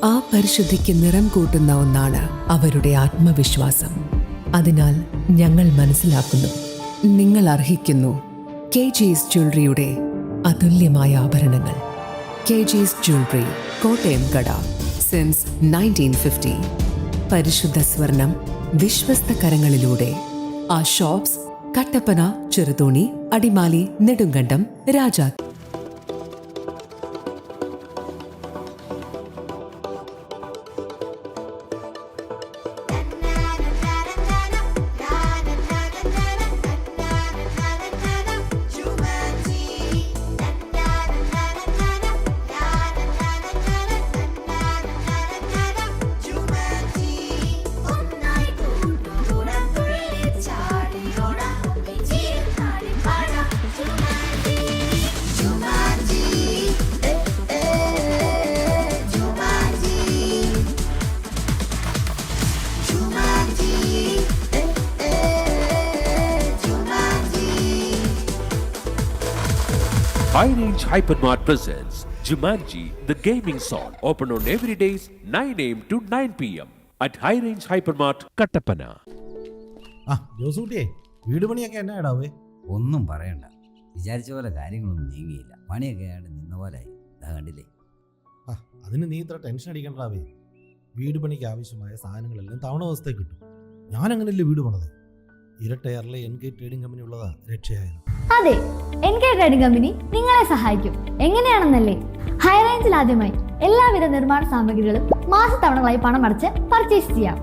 ആ പരിശുദ്ധിക്ക് നിറം കൂട്ടുന്ന ഒന്നാണ് അവരുടെ ആത്മവിശ്വാസം. അതിനാൽ ഞങ്ങൾ മനസ്സിലാക്കുന്നു, നിങ്ങൾ അർഹിക്കുന്നു KG's ജ്വല്ലറിയുടെ അതുല്യമായ ആഭരണങ്ങൾ. KG's ജ്വല്ലറി, കോട്ടയം കട, സിൻസ് 1950. പരിശുദ്ധ സ്വർണം വിശ്വസ്ത കരങ്ങളിലൂടെ. ആ shops Kattappana, Cheruthoni, Adimali, Nedumkandam, Raja. High Range Hypermart presents Jumanji, the gaming zone. Open on every days 9 AM to 9 PM at High Range Hypermart, Kattapana. ജോസൂട്ടിയെ, വീട് പണിയൊക്കെ എന്നാ ഇടാവേ? ഒന്നും പറയണ്ട, വിചാരിച്ച പോലെ കാര്യങ്ങളൊന്നും നീങ്ങിയില്ല. പണിയൊക്കെ ആയിട്ട് നിന്ന പോലെ കണ്ടില്ലേ. അതിന് നീ ഇത്ര ടെൻഷൻ അടിക്കണ്ടാവേ. വീട് പണിക്ക് ആവശ്യമായ സാധനങ്ങളെല്ലാം തവണ ദിവസത്തേക്ക് കിട്ടും. ഞാൻ അങ്ങനെയല്ലേ വീട് പണിത്. ഇരട്ടയറിലെ NK ട്രേഡിംഗ് കമ്പനി ഉള്ളതാ രക്ഷയായത്. അതെ, NK ട്രേഡിംഗ് കമ്പനി നിങ്ങളെ സഹായിക്കും. എങ്ങനെയാണെന്നല്ലേ? ഹൈ റേഞ്ചിൽ ആദ്യമായി എല്ലാവിധ നിർമ്മാണ സാമഗ്രികളും മാസത്തവണകളായി പണം അടച്ച് പർച്ചേസ് ചെയ്യാം.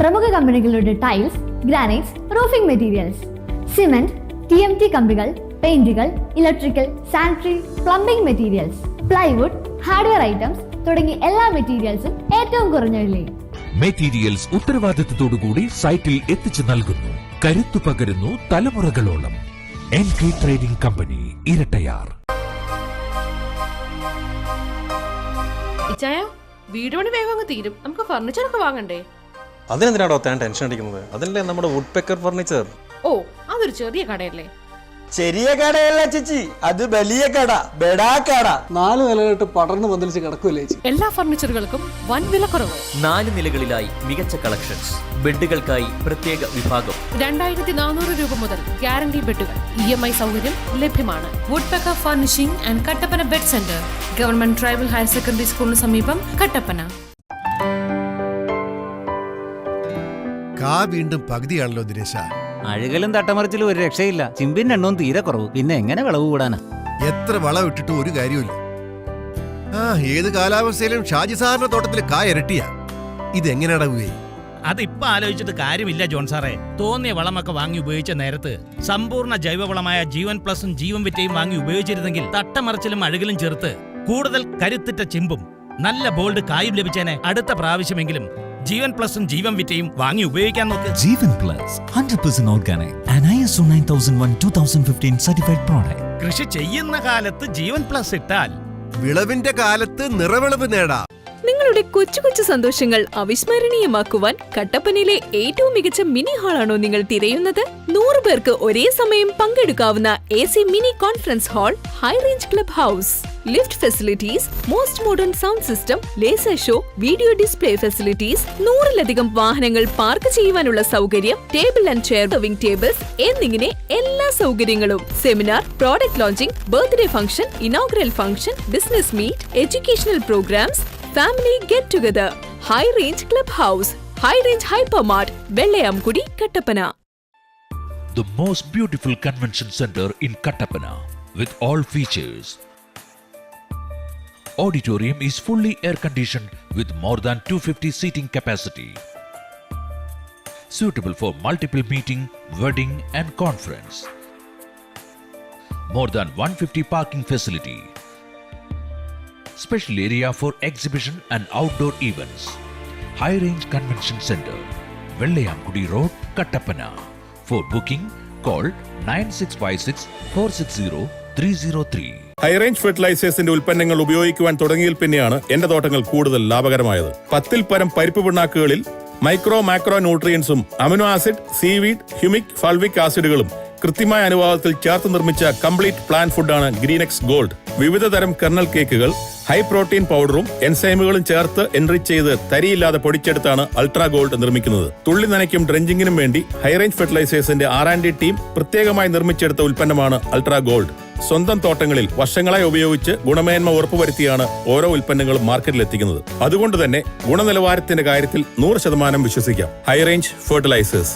പ്രമുഖ കമ്പനികളുടെ tiles, granites, roofing materials, cement, TMT കമ്പികൾ, പെയിന്റുകൾ, electrical, sanitary, plumbing materials, plywood, hardware items തുടങ്ങി എല്ലാ മെറ്റീരിയൽസും ഏറ്റവും കുറഞ്ഞ വിലയിൽ. മെറ്റീരിയൽസ് ഉത്തരവാദിത്തത്തോടുകൂടി സൈറ്റിൽ എത്തിച്ചു നൽകുന്നു. കരുത്തു പകരുന്നു തലമുറകളോളം. NK trading company, Irattayar. ഇച്ചായ, വീട് പണി വേഗം അങ്ങ് തീരും. നമുക്ക് ഫർണിച്ചറൊക്കെ വാങ്ങണ്ടേ? അതിനെന്തിനാണോ താൻ ടെൻഷൻ അടിക്കുന്നത്? അതല്ലേ നമ്മുടെ വുഡ് പെക്കർ ഫർണിച്ചർ. ഓ, അതൊരു ചെറിയ കടയല്ലേ? ചെറിയ കടയല്ല ചേച്ചി, അത് വലിയ കട, ബെടാ കട. 4 നിലകളിട്ട് പടർന്നു പന്തലിച്ച് കിടക്കൂല്ലേ ചേച്ചി. എല്ലാ ഫർണിച്ചറുകൾക്കും വൻ വിലക്കുറവ്. 4 നിലകളിലായി മികച്ച കളക്ഷൻസ്. ബെഡുകൾക്കായി പ്രത്യേക വിഭാഗം. 2400 രൂപ മുതൽ ഗ്യാരണ്ടി ബെഡുകൾ. EMI സൗകര്യം ലഭ്യമാണ്. Woodpecker furnishing and Kattappana bed centre, government tribal higher secondary സ്കൂളിന് സമീപം, കട്ടപ്പന. വീണ്ടും പകുതിയാണല്ലോ ദിനേശ. അഴുകലും തട്ടമറിച്ചിലും ഒരു രക്ഷയില്ല. ചിമ്പിന്റെ എണ്ണവും തീരെ കുറവ്. പിന്നെ എങ്ങനെ വിളവ് കൂടാനാ? എത്ര വളം ഇട്ടിട്ടും ഒരു കാര്യമില്ല. ഏത് കാലാവസ്ഥയിലും ഷാജി സാറിന്റെ തോട്ടത്തിൽ കായ ഇരട്ടിയാ. ഇതെങ്ങനെയാടാവേ? അതിപ്പോ ആലോചിച്ചിട്ട് കാര്യമില്ല ജോൺ സാറേ. തോന്നിയ വളമൊക്കെ വാങ്ങി ഉപയോഗിച്ച നേരത്ത് സമ്പൂർണ്ണ ജൈവവളമായ ജീവൻ പ്ലസും ജീവൻ വിറ്റയും വാങ്ങി ഉപയോഗിച്ചിരുന്നെങ്കിൽ തട്ടമറിച്ചിലും അഴുകലും ചേർത്ത് കൂടുതൽ കരുത്തിട്ട ചിമ്പും നല്ല ബോൾഡ് കായും ലഭിച്ചേനെ. അടുത്ത പ്രാവശ്യമെങ്കിലും ജീവൻ പ്ലസും ജീവൻ വിറ്റയും വാങ്ങി ഉപയോഗിക്കാൻ നോക്ക്. Jeevan plus 100% organic and ISO 9001:2015 certified product. കൃഷി ചെയ്യുന്ന കാലത്ത് ജീവൻ പ്ലസ് ഇട്ടാൽ വിളവിന്റെ കാലത്ത് നിറവിളവ് നേടാം. നിങ്ങളുടെ കൊച്ചു കൊച്ചു സന്തോഷങ്ങൾ അവിസ്മരണീയമാക്കുവാൻ കട്ടപ്പനയിലെ ഏറ്റവും മികച്ച മിനി ഹാളാണോ നിങ്ങൾ തിരയുന്നത്? 100 പേർക്ക് ഒരേ സമയം പങ്കെടുക്കാവുന്ന AC mini conference hall, high range club house. Lift facilities, most modern sound system, laser show, video display facilities, 100-ലധികം വാഹനങ്ങൾ പാർക്ക് ചെയ്യുവാനുള്ള സൗകര്യം, table and chair serving tables എന്നിങ്ങനെ എല്ലാ സൗകര്യങ്ങളും. Seminar, product launching, birthday function, inaugural function, business meet, educational programmes, family get together. High range club house, high range hypermart, Vellayamkudi, Kattappana. The most beautiful convention center in Kattapana with all features. Auditorium is fully air conditioned with more than 250 seating capacity. Suitable for multiple meeting, wedding and conference. More than 150 parking facility. Special area for exhibition and outdoor events. High range convention center, Vellayamkudi Road, Kattapana. For booking, call 9656-460-303. High range ഫെർട്ടിലൈസേഴ്സിന്റെ ഉൽപ്പന്നങ്ങൾ ഉപയോഗിക്കുവാൻ തുടങ്ങിയതിൽ പിന്നെയാണ് എന്റെ തോട്ടങ്ങൾ കൂടുതൽ ലാഭകരമായത്. 10-ൽ പരം പരിപ്പ് പിണ്ണാക്കുകളിൽ മൈക്രോ മാക്രോ ന്യൂട്രിയൻസും amino acid, seaweed, humic, fulvic ആസിഡുകളും കൃത്യമായ അനുപാതത്തിൽ ചേർത്ത് നിർമ്മിച്ച കംപ്ലീറ്റ് പ്ലാൻ ഫുഡാണ് ഗ്രീനെക്സ് ഗോൾഡ്. വിവിധ തരം കർണൽ കേക്കുകൾ ഹൈ പ്രോട്ടീൻ പൗഡറും എൻസൈമുകളും ചേർത്ത് എൻറിച്ച് ചെയ്ത് തരിയില്ലാതെ പൊടിച്ചെടുത്താണ് അൾട്രാ ഗോൾഡ് നിർമ്മിക്കുന്നത്. തുള്ളി നനയ്ക്കും ഡ്രെഞ്ചിങ്ങിനും വേണ്ടി ഹൈറേഞ്ച് ഫെർട്ടിലൈസേഴ്സിന്റെ R&D ടീം പ്രത്യേകമായി നിർമ്മിച്ചെടുത്ത ഉൽപ്പന്നമാണ് അൾട്രാ ഗോൾഡ്. സ്വന്തം തോട്ടങ്ങളിൽ വർഷങ്ങളായി ഉപയോഗിച്ച് ഗുണമേന്മ ഉറപ്പുവരുത്തിയാണ് ഓരോ ഉൽപ്പന്നങ്ങളും മാർക്കറ്റിൽ എത്തിക്കുന്നത്. അതുകൊണ്ട് തന്നെ ഗുണനിലവാരത്തിന്റെ കാര്യത്തിൽ 100% വിശ്വസിക്കാം. High range fertilisers.